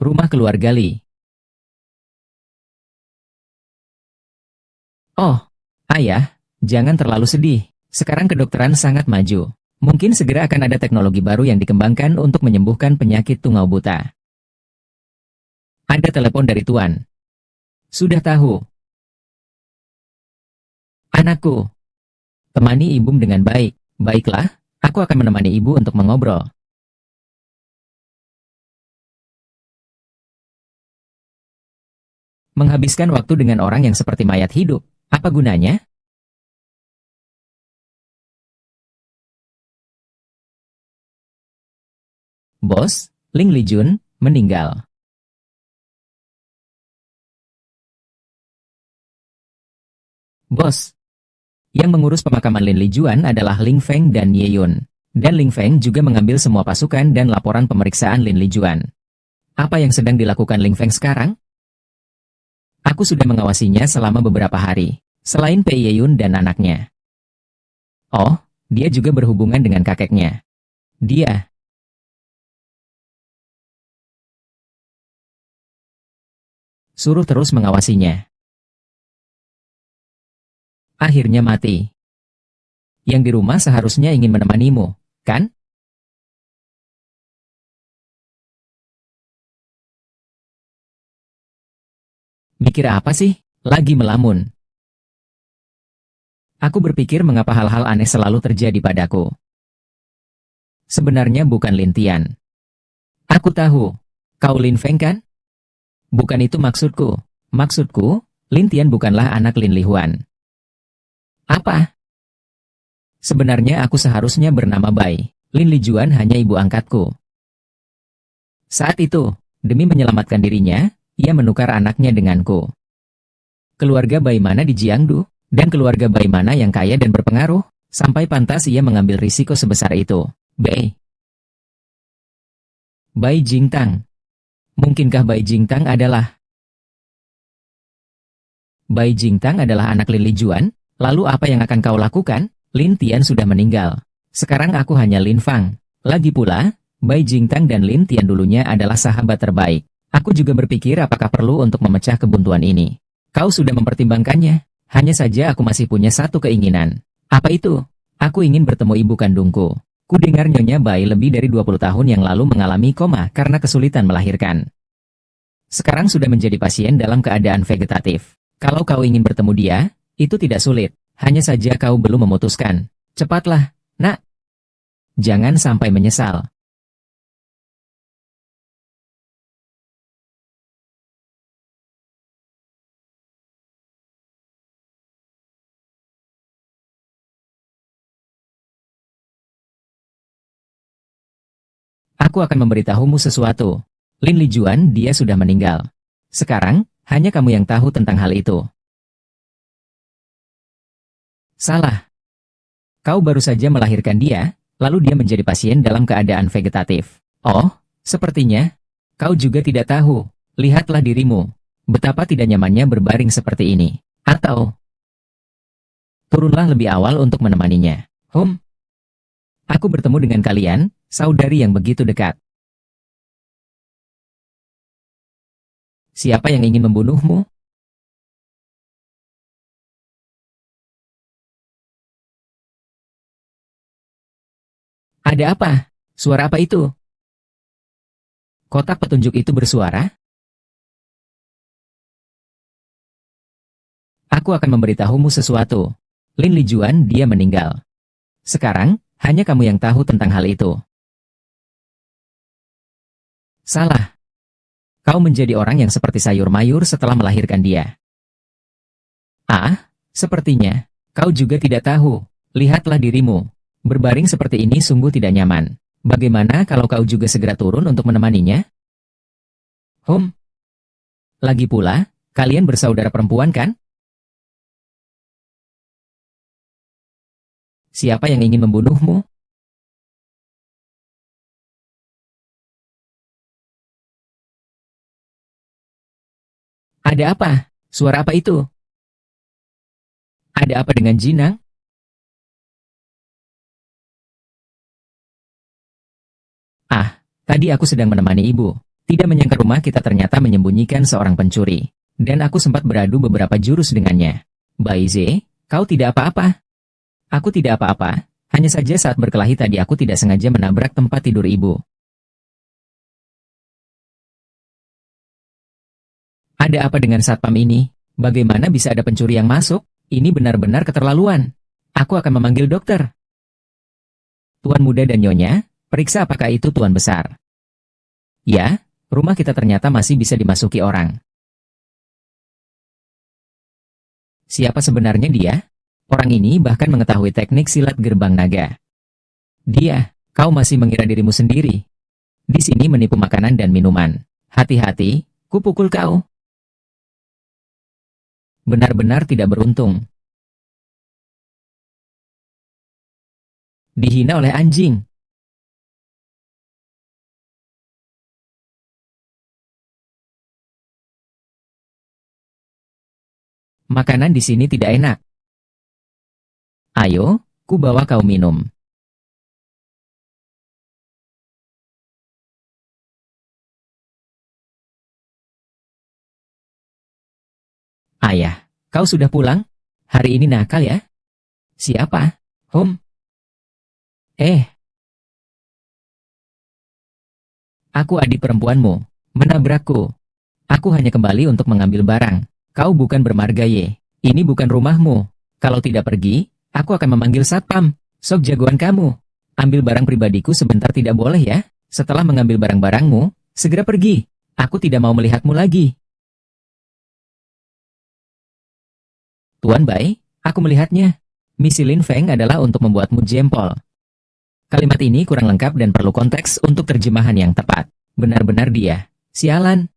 Rumah keluarga Li. Oh, ayah, jangan terlalu sedih. Sekarang kedokteran sangat maju. Mungkin segera akan ada teknologi baru yang dikembangkan untuk menyembuhkan penyakit tungau buta. Ada telepon dari Tuan. Sudah tahu. Anakku, temani ibu dengan baik. Baiklah, aku akan menemani ibu untuk mengobrol. Menghabiskan waktu dengan orang yang seperti mayat hidup, apa gunanya? Bos, Ling Lijun, meninggal. Bos, yang mengurus pemakaman Lin Lijuan adalah Ling Feng dan Ye Yun. Dan Ling Feng juga mengambil semua pasukan dan laporan pemeriksaan Lin Lijuan. Apa yang sedang dilakukan Ling Feng sekarang? Aku sudah mengawasinya selama beberapa hari, selain Pei Ye Yun dan anaknya. Oh, dia juga berhubungan dengan kakeknya. Dia suruh terus mengawasinya. Akhirnya mati. Yang di rumah seharusnya ingin menemanimu, kan? Mikir apa sih? Lagi melamun. Aku berpikir mengapa hal-hal aneh selalu terjadi padaku. Sebenarnya bukan Lin Tian. Aku tahu. Kau Lin Feng kan? Bukan itu maksudku. Maksudku, Lin Tian bukanlah anak Lin Lihuan. Apa? Sebenarnya aku seharusnya bernama Bai. Lin Lijuan hanya ibu angkatku. Saat itu, demi menyelamatkan dirinya, ia menukar anaknya denganku. Keluarga Bai mana di Jiangdu? Dan keluarga Bai mana yang kaya dan berpengaruh? Sampai pantas ia mengambil risiko sebesar itu. Bai Jingtang. Mungkinkah Bai Jingtang adalah... Bai Jingtang adalah anak Lin Lijuan? Lalu apa yang akan kau lakukan? Lin Tian sudah meninggal. Sekarang aku hanya Lin Fang. Lagi pula, Bai Jingtang dan Lin Tian dulunya adalah sahabat terbaik. Aku juga berpikir apakah perlu untuk memecah kebuntuan ini. Kau sudah mempertimbangkannya. Hanya saja aku masih punya satu keinginan. Apa itu? Aku ingin bertemu ibu kandungku. Ku dengar Nyonya Bai lebih dari 20 tahun yang lalu mengalami koma karena kesulitan melahirkan. Sekarang sudah menjadi pasien dalam keadaan vegetatif. Kalau kau ingin bertemu dia, itu tidak sulit. Hanya saja kau belum memutuskan. Cepatlah, nak. Jangan sampai menyesal. Aku akan memberitahumu sesuatu. Lin Lijuan, dia sudah meninggal. Sekarang, hanya kamu yang tahu tentang hal itu. Salah. Kau baru saja melahirkan dia, lalu dia menjadi pasien dalam keadaan vegetatif. Oh, sepertinya. Kau juga tidak tahu. Lihatlah dirimu. Betapa tidak nyamannya berbaring seperti ini. Atau, turunlah lebih awal untuk menemaninya. Aku bertemu dengan kalian, saudari yang begitu dekat. Siapa yang ingin membunuhmu? Ada apa? Suara apa itu? Kotak petunjuk itu bersuara? Aku akan memberitahumu sesuatu. Lin Lijuan, dia meninggal. Sekarang, hanya kamu yang tahu tentang hal itu. Salah. Kau menjadi orang yang seperti sayur mayur setelah melahirkan dia. Ah, sepertinya. Kau juga tidak tahu. Lihatlah dirimu. Berbaring seperti ini sungguh tidak nyaman. Bagaimana kalau kau juga segera turun untuk menemaninya? Lagi pula, kalian bersaudara perempuan kan? Siapa yang ingin membunuhmu? Ada apa? Suara apa itu? Ada apa dengan Jinang? Ah, tadi aku sedang menemani ibu. Tidak menyangka rumah kita ternyata menyembunyikan seorang pencuri. Dan aku sempat beradu beberapa jurus dengannya. Baize, kau tidak apa-apa? Aku tidak apa-apa. Hanya saja saat berkelahi tadi aku tidak sengaja menabrak tempat tidur ibu. Ada apa dengan satpam ini? Bagaimana bisa ada pencuri yang masuk? Ini benar-benar keterlaluan. Aku akan memanggil dokter. Tuan muda dan nyonya, periksa apakah itu tuan besar. Ya, rumah kita ternyata masih bisa dimasuki orang. Siapa sebenarnya dia? Orang ini bahkan mengetahui teknik silat gerbang naga. Dia, kau masih mengira dirimu sendiri. Di sini menipu makanan dan minuman. Hati-hati, kupukul kau. Benar-benar tidak beruntung. Dihina oleh anjing. Makanan di sini tidak enak. Ayo, ku bawa kau minum. Ayah, kau sudah pulang? Hari ini nakal ya? Siapa? Eh, aku adik perempuanmu. Menabrakku. Aku hanya kembali untuk mengambil barang. Kau bukan bermarga ye. Ini bukan rumahmu. Kalau tidak pergi, aku akan memanggil satpam. Sok jagoan kamu. Ambil barang pribadiku sebentar tidak boleh ya? Setelah mengambil barang-barangmu, segera pergi. Aku tidak mau melihatmu lagi. Tuan Bai, aku melihatnya. Misi Lin Feng adalah untuk membuatmu jempol. Kalimat ini kurang lengkap dan perlu konteks untuk terjemahan yang tepat. Benar-benar dia. Sialan.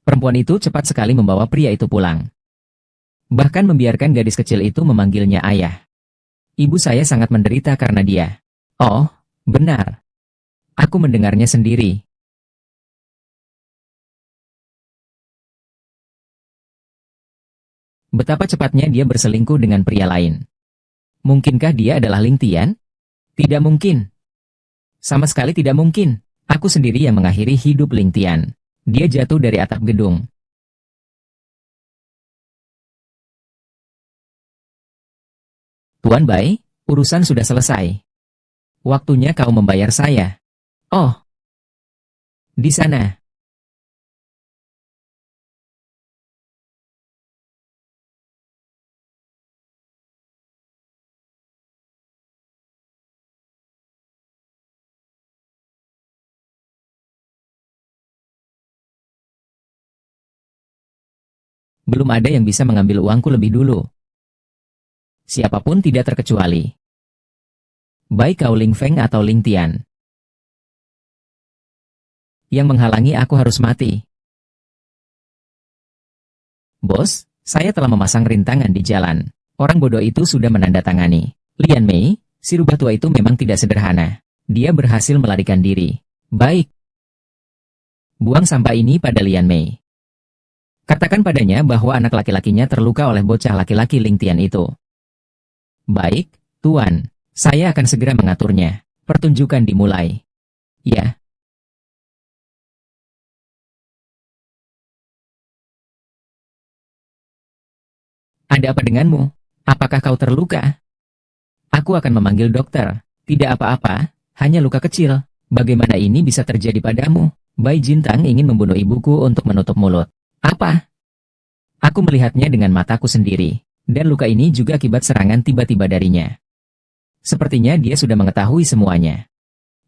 Perempuan itu cepat sekali membawa pria itu pulang. Bahkan membiarkan gadis kecil itu memanggilnya ayah. Ibu saya sangat menderita karena dia. Oh, benar. Aku mendengarnya sendiri. Betapa cepatnya dia berselingkuh dengan pria lain. Mungkinkah dia adalah Ling Tian? Tidak mungkin. Sama sekali tidak mungkin. Aku sendiri yang mengakhiri hidup Ling Tian. Dia jatuh dari atap gedung. Tuan Bai, urusan sudah selesai. Waktunya kau membayar saya. Oh, di sana. Belum ada yang bisa mengambil uangku lebih dulu. Siapapun tidak terkecuali. Baik kau Ling Feng atau Ling Tian. Yang menghalangi aku harus mati. Bos, saya telah memasang rintangan di jalan. Orang bodoh itu sudah menandatangani. Lian Mei, si rubah tua itu memang tidak sederhana. Dia berhasil melarikan diri. Baik. Buang sampah ini pada Lian Mei. Katakan padanya bahwa anak laki-lakinya terluka oleh bocah laki-laki Ling Tian itu. Baik, Tuan. Saya akan segera mengaturnya. Pertunjukan dimulai. Ya. Ada apa denganmu? Apakah kau terluka? Aku akan memanggil dokter. Tidak apa-apa, hanya luka kecil. Bagaimana ini bisa terjadi padamu? Bai Jintang ingin membunuh ibuku untuk menutup mulut. Apa? Aku melihatnya dengan mataku sendiri. Dan luka ini juga akibat serangan tiba-tiba darinya. Sepertinya dia sudah mengetahui semuanya.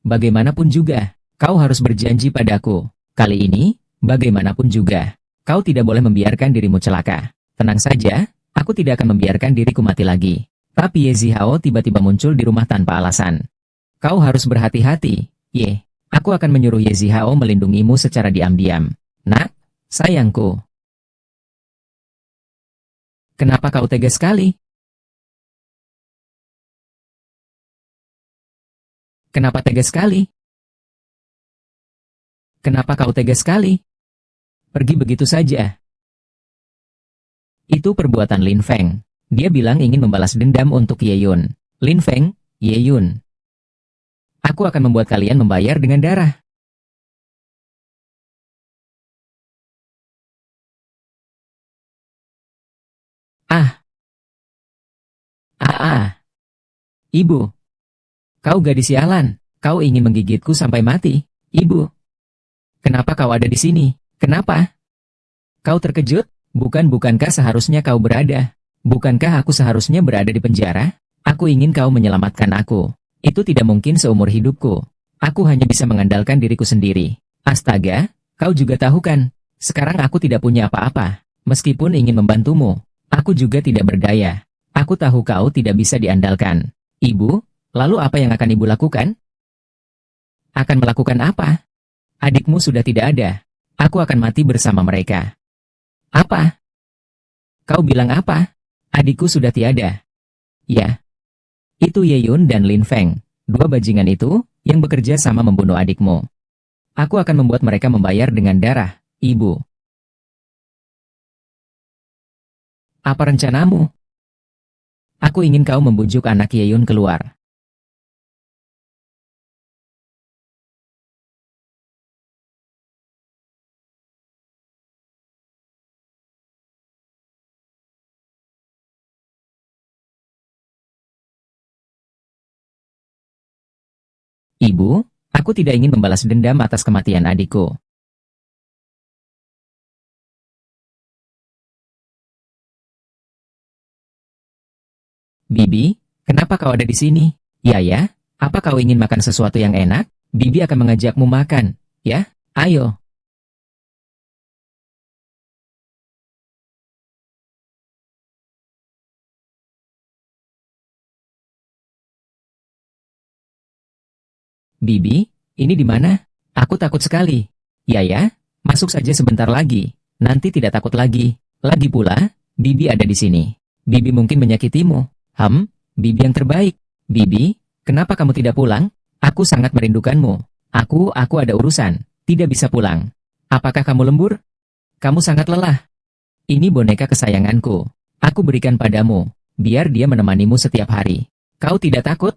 Bagaimanapun juga, kau harus berjanji padaku. Kali ini, bagaimanapun juga, kau tidak boleh membiarkan dirimu celaka. Tenang saja, aku tidak akan membiarkan diriku mati lagi. Tapi Ye Zihao tiba-tiba muncul di rumah tanpa alasan. Kau harus berhati-hati, Ye. Aku akan menyuruh Ye Zihao melindungimu secara diam-diam. Nak, sayangku. Kenapa kau tega sekali? Kenapa tega sekali? Kenapa kau tega sekali? Pergi begitu saja. Itu perbuatan Lin Feng. Dia bilang ingin membalas dendam untuk Ye Yun. Lin Feng, Ye Yun. Aku akan membuat kalian membayar dengan darah. Ah, ah. Ibu. Kau gadis sialan. Kau ingin menggigitku sampai mati. Ibu. Kenapa kau ada di sini? Kenapa? Kau terkejut? Bukankah seharusnya kau berada? Bukankah aku seharusnya berada di penjara? Aku ingin kau menyelamatkan aku. Itu tidak mungkin seumur hidupku. Aku hanya bisa mengandalkan diriku sendiri. Astaga, kau juga tahu kan? Sekarang aku tidak punya apa-apa. Meskipun ingin membantumu, aku juga tidak berdaya. Aku tahu kau tidak bisa diandalkan. Ibu, lalu apa yang akan ibu lakukan? Akan melakukan apa? Adikmu sudah tidak ada. Aku akan mati bersama mereka. Apa? Kau bilang apa? Adikku sudah tiada. Ya. Itu Ye Yun dan Lin Feng. Dua bajingan itu, yang bekerja sama membunuh adikmu. Aku akan membuat mereka membayar dengan darah, ibu. Apa rencanamu? Aku ingin kau membujuk anak Ye Yun keluar. Ibu, aku tidak ingin membalas dendam atas kematian adikku. Bibi, kenapa kau ada di sini? Ya, apa kau ingin makan sesuatu yang enak? Bibi akan mengajakmu makan, ya? Ayo. Bibi, ini di mana? Aku takut sekali. Ya, masuk saja sebentar lagi. Nanti tidak takut lagi. Lagi pula, Bibi ada di sini. Bibi mungkin menyakitimu. Bibi yang terbaik. Bibi, kenapa kamu tidak pulang? Aku sangat merindukanmu. Aku ada urusan. Tidak bisa pulang. Apakah kamu lembur? Kamu sangat lelah. Ini boneka kesayanganku. Aku berikan padamu. Biar dia menemanimu setiap hari. Kau tidak takut?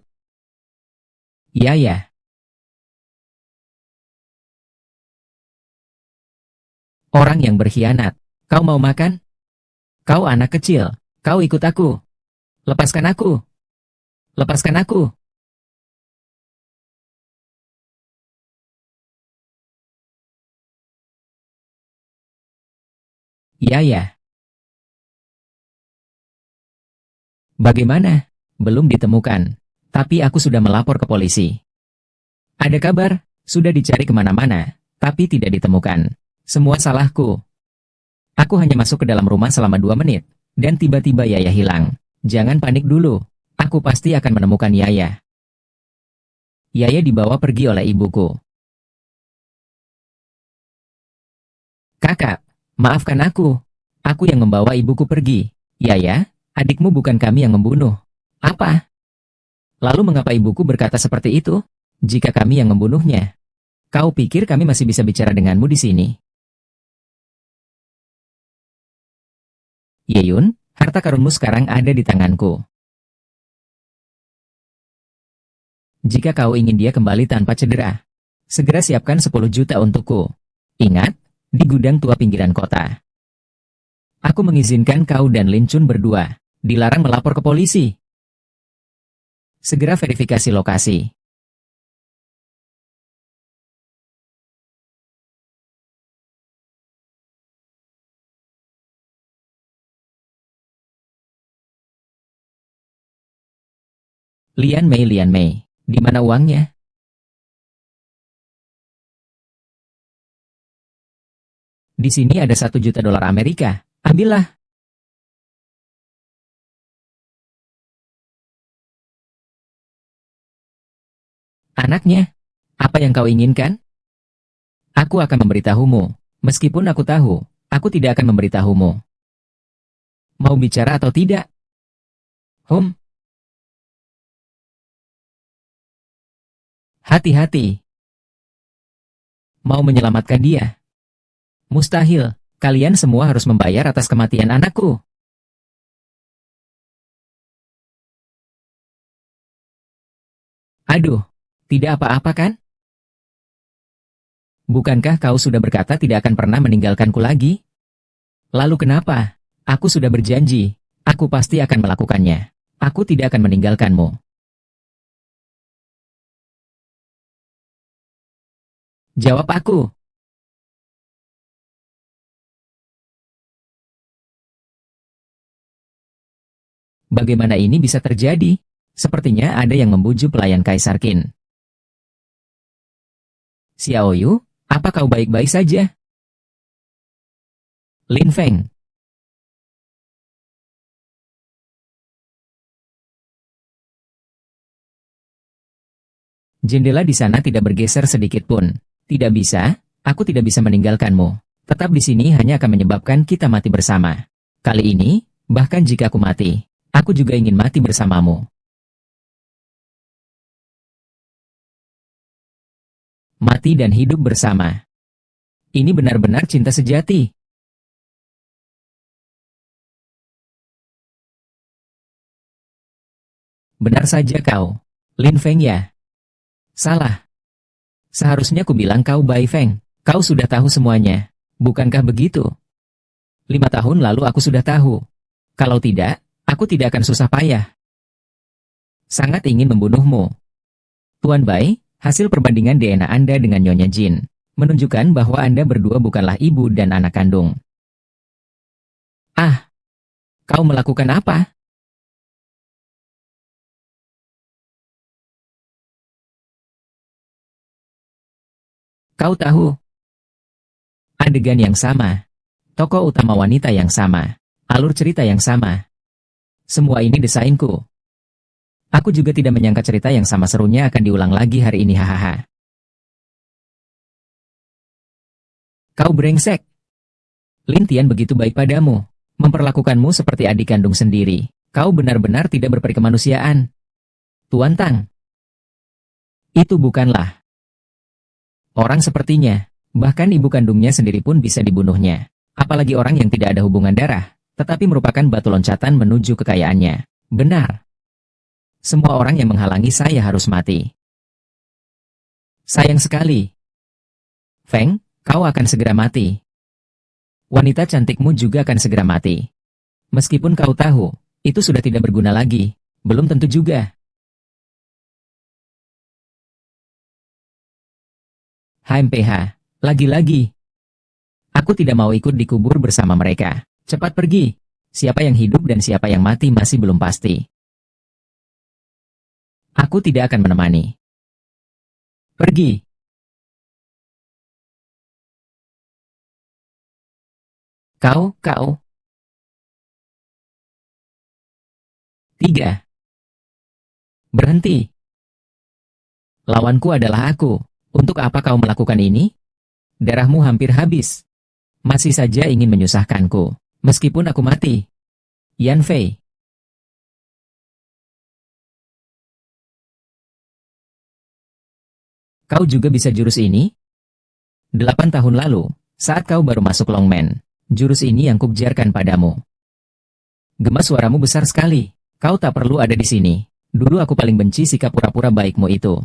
Ya ya. Orang yang berkhianat. Kau mau makan? Kau anak kecil. Kau ikut aku. Lepaskan aku. Lepaskan aku. Ya ya. Bagaimana? Belum ditemukan. Tapi aku sudah melapor ke polisi. Ada kabar? Sudah dicari kemana-mana. Tapi tidak ditemukan. Semua salahku. Aku hanya masuk ke dalam rumah selama 2 menit. Dan tiba-tiba Yaya hilang. Jangan panik dulu. Aku pasti akan menemukan Yaya. Yaya dibawa pergi oleh ibuku. Kakak, maafkan aku. Aku yang membawa ibuku pergi. Yaya, adikmu bukan kami yang membunuh. Apa? Lalu mengapa ibuku berkata seperti itu? Jika kami yang membunuhnya. Kau pikir kami masih bisa bicara denganmu di sini? Yeyun, harta karunmu sekarang ada di tanganku. Jika kau ingin dia kembali tanpa cedera, segera siapkan 10 juta untukku. Ingat, di gudang tua pinggiran kota. Aku mengizinkan kau dan Lin Chun berdua dilarang melapor ke polisi. Segera verifikasi lokasi. Lian Mei. Di mana uangnya? Di sini ada 1 juta dolar Amerika. Ambillah. Anaknya. Apa yang kau inginkan? Aku akan memberitahumu. Meskipun aku tahu, aku tidak akan memberitahumu. Mau bicara atau tidak? Hum, hati-hati. Mau menyelamatkan dia? Mustahil. Kalian semua harus membayar atas kematian anakku. Aduh, tidak apa-apa kan? Bukankah kau sudah berkata tidak akan pernah meninggalkanku lagi? Lalu kenapa? Aku sudah berjanji. Aku pasti akan melakukannya. Aku tidak akan meninggalkanmu. Jawab aku. Bagaimana ini bisa terjadi? Sepertinya ada yang membujuk pelayan Kaisar Qin. Xiaoyu, apa kau baik-baik saja? Lin Feng. Jendela di sana tidak bergeser sedikit pun. Tidak bisa, aku tidak bisa meninggalkanmu. Tetap di sini hanya akan menyebabkan kita mati bersama. Kali ini, bahkan jika aku mati, aku juga ingin mati bersamamu. Mati dan hidup bersama. Ini benar-benar cinta sejati. Benar saja kau. Lin Feng ya. Salah. Seharusnya ku bilang kau Bai Feng. Kau sudah tahu semuanya. Bukankah begitu? 5 tahun lalu aku sudah tahu. Kalau tidak, aku tidak akan susah payah. Sangat ingin membunuhmu. Tuan Bai, hasil perbandingan DNA Anda dengan Nyonya Jin menunjukkan bahwa Anda berdua bukanlah ibu dan anak kandung. Ah, kau melakukan apa? Kau tahu, adegan yang sama, tokoh utama wanita yang sama, alur cerita yang sama. Semua ini desainku. Aku juga tidak menyangka cerita yang sama serunya akan diulang lagi hari ini hahaha. Kau brengsek. Lin Tian begitu baik padamu. Memperlakukanmu seperti adik kandung sendiri. Kau benar-benar tidak berperikemanusiaan. Tuan Tang. Itu bukanlah orang sepertinya. Bahkan ibu kandungnya sendiri pun bisa dibunuhnya. Apalagi orang yang tidak ada hubungan darah, tetapi merupakan batu loncatan menuju kekayaannya. Benar. Semua orang yang menghalangi saya harus mati. Sayang sekali. Feng, kau akan segera mati. Wanita cantikmu juga akan segera mati. Meskipun kau tahu, itu sudah tidak berguna lagi. Belum tentu juga. HMPH. Lagi-lagi. Aku tidak mau ikut dikubur bersama mereka. Cepat pergi. Siapa yang hidup dan siapa yang mati masih belum pasti. Aku tidak akan menemani. Pergi. Kau. Tiga. Berhenti. Lawanku adalah aku. Untuk apa kau melakukan ini? Darahmu hampir habis. Masih saja ingin menyusahkanku. Meskipun aku mati. Yan Fei. Kau juga bisa jurus ini? 8 tahun lalu, saat kau baru masuk Longmen, jurus ini yang kujarkan padamu. Gemas suaramu besar sekali. Kau tak perlu ada di sini. Dulu aku paling benci sikap pura-pura baikmu itu.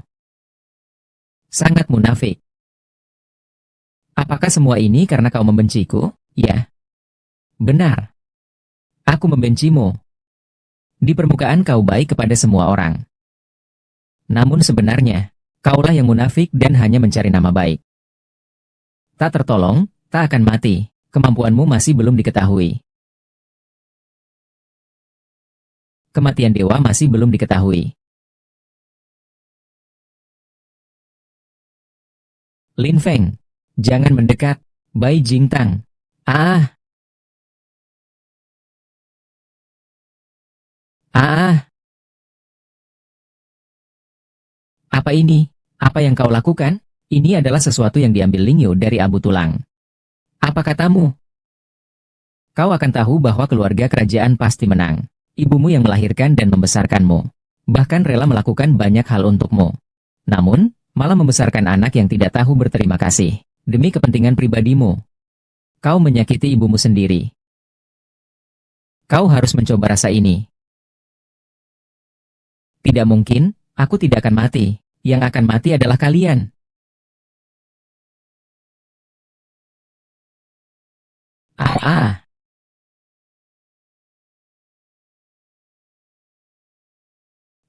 Sangat munafik. Apakah semua ini karena kau membenciku? Ya. Benar. Aku membencimu. Di permukaan kau baik kepada semua orang. Namun sebenarnya, kaulah yang munafik dan hanya mencari nama baik. Tak tertolong, tak akan mati. Kemampuanmu masih belum diketahui. Kematian dewa masih belum diketahui. Lin Feng, jangan mendekat. Bai Jingtang. Ah. Apa ini? Apa yang kau lakukan? Ini adalah sesuatu yang diambil Lingyu dari Abu Tulang. Apa katamu? Kau akan tahu bahwa keluarga kerajaan pasti menang. Ibumu yang melahirkan dan membesarkanmu. Bahkan rela melakukan banyak hal untukmu. Namun, malah membesarkan anak yang tidak tahu berterima kasih. Demi kepentingan pribadimu. Kau menyakiti ibumu sendiri. Kau harus mencoba rasa ini. Tidak mungkin, aku tidak akan mati. Yang akan mati adalah kalian.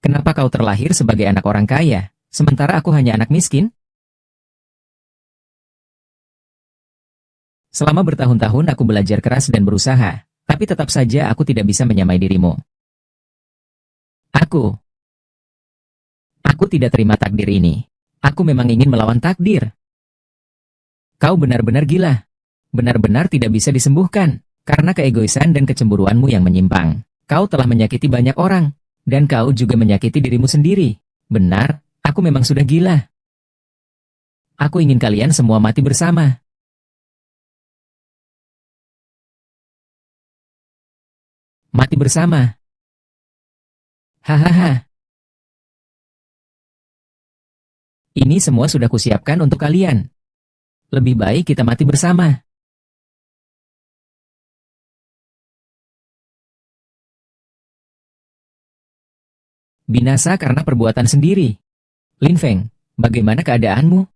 Kenapa kau terlahir sebagai anak orang kaya, sementara aku hanya anak miskin? Selama bertahun-tahun aku belajar keras dan berusaha, tapi tetap saja aku tidak bisa menyamai dirimu. Aku tidak terima takdir ini. Aku memang ingin melawan takdir. Kau benar-benar gila. Benar-benar tidak bisa disembuhkan, karena keegoisan dan kecemburuanmu yang menyimpang. Kau telah menyakiti banyak orang, dan kau juga menyakiti dirimu sendiri. Benar, aku memang sudah gila. Aku ingin kalian semua mati bersama. Mati bersama. Hahaha. Ini semua sudah kusiapkan untuk kalian. Lebih baik kita mati bersama. Binasa karena perbuatan sendiri. Lin Feng, bagaimana keadaanmu?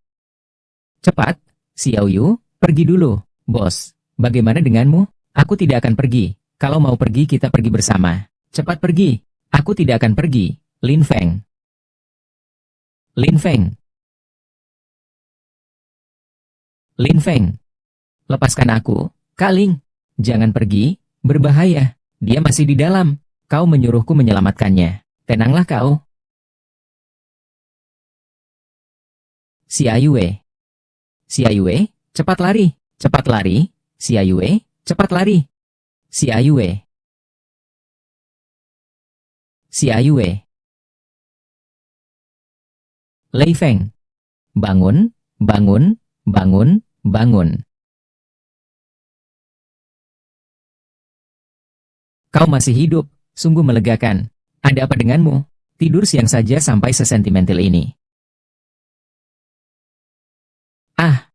Cepat, Xiao Yu, pergi dulu. Bos, bagaimana denganmu? Aku tidak akan pergi. Kalau mau pergi kita pergi bersama. Cepat pergi. Aku tidak akan pergi. Lin Feng. Lin Feng. Lin Feng. Lepaskan aku, Kaling. Jangan pergi, berbahaya. Dia masih di dalam. Kau menyuruhku menyelamatkannya. Tenanglah kau. Xia Yue. Xia Yue, cepat lari. Cepat lari. Xia Yue, cepat lari. Xia Yue. Xia Yue. Lei Feng. Bangun, bangun, bangun, bangun. Kau masih hidup, sungguh melegakan. Ada apa denganmu? Tidur siang saja sampai sesentimental ini. Ah,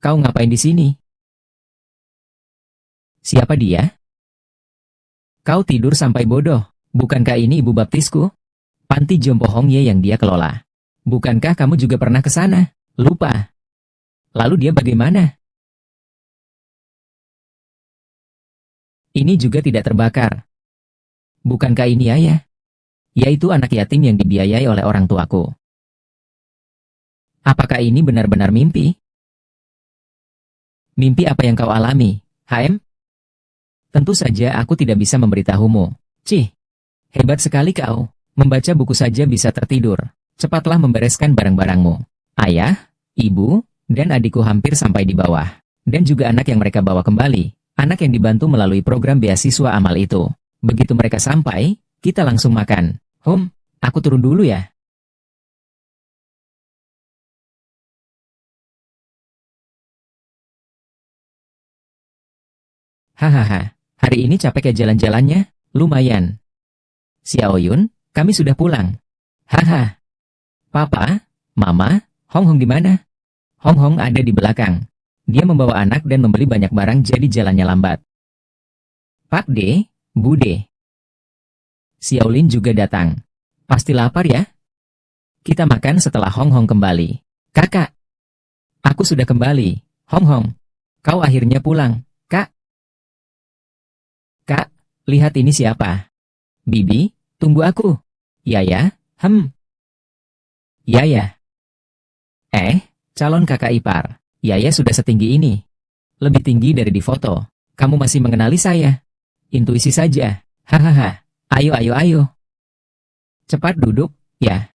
kau ngapain di sini? Siapa dia? Kau tidur sampai bodoh. Bukankah ini ibu baptisku? Panti Jompo Hongye yang dia kelola. Bukankah kamu juga pernah ke sana? Lupa. Lalu dia bagaimana? Ini juga tidak terbakar. Bukankah ini ayah? Yaitu anak yatim yang dibiayai oleh orang tuaku. Apakah ini benar-benar mimpi? Mimpi apa yang kau alami, HM? Tentu saja aku tidak bisa memberitahumu. Cih, hebat sekali kau. Membaca buku saja bisa tertidur. Cepatlah membereskan barang-barangmu. Ayah, ibu, dan adikku hampir sampai di bawah. Dan juga anak yang mereka bawa kembali. Anak yang dibantu melalui program beasiswa amal itu. Begitu mereka sampai, kita langsung makan. Aku turun dulu ya. Hahaha, hari ini capek ya jalan-jalannya? Lumayan. Xiaoyun, kami sudah pulang. Haha. Papa, Mama, Hong Hong di mana? Hong Hong ada di belakang. Dia membawa anak dan membeli banyak barang jadi jalannya lambat. Pak De, Bude. Xiaolin juga datang. Pasti lapar ya? Kita makan setelah Hong Hong kembali. Kakak, aku sudah kembali. Hong Hong, kau akhirnya pulang. Kak, Kak, lihat ini siapa? Bibi, tunggu aku. Yaya, Yaya. Calon kakak ipar. Yaya sudah setinggi ini. Lebih tinggi dari di foto. Kamu masih mengenali saya? Intuisi saja. Hahaha. Ayo. Cepat duduk, ya.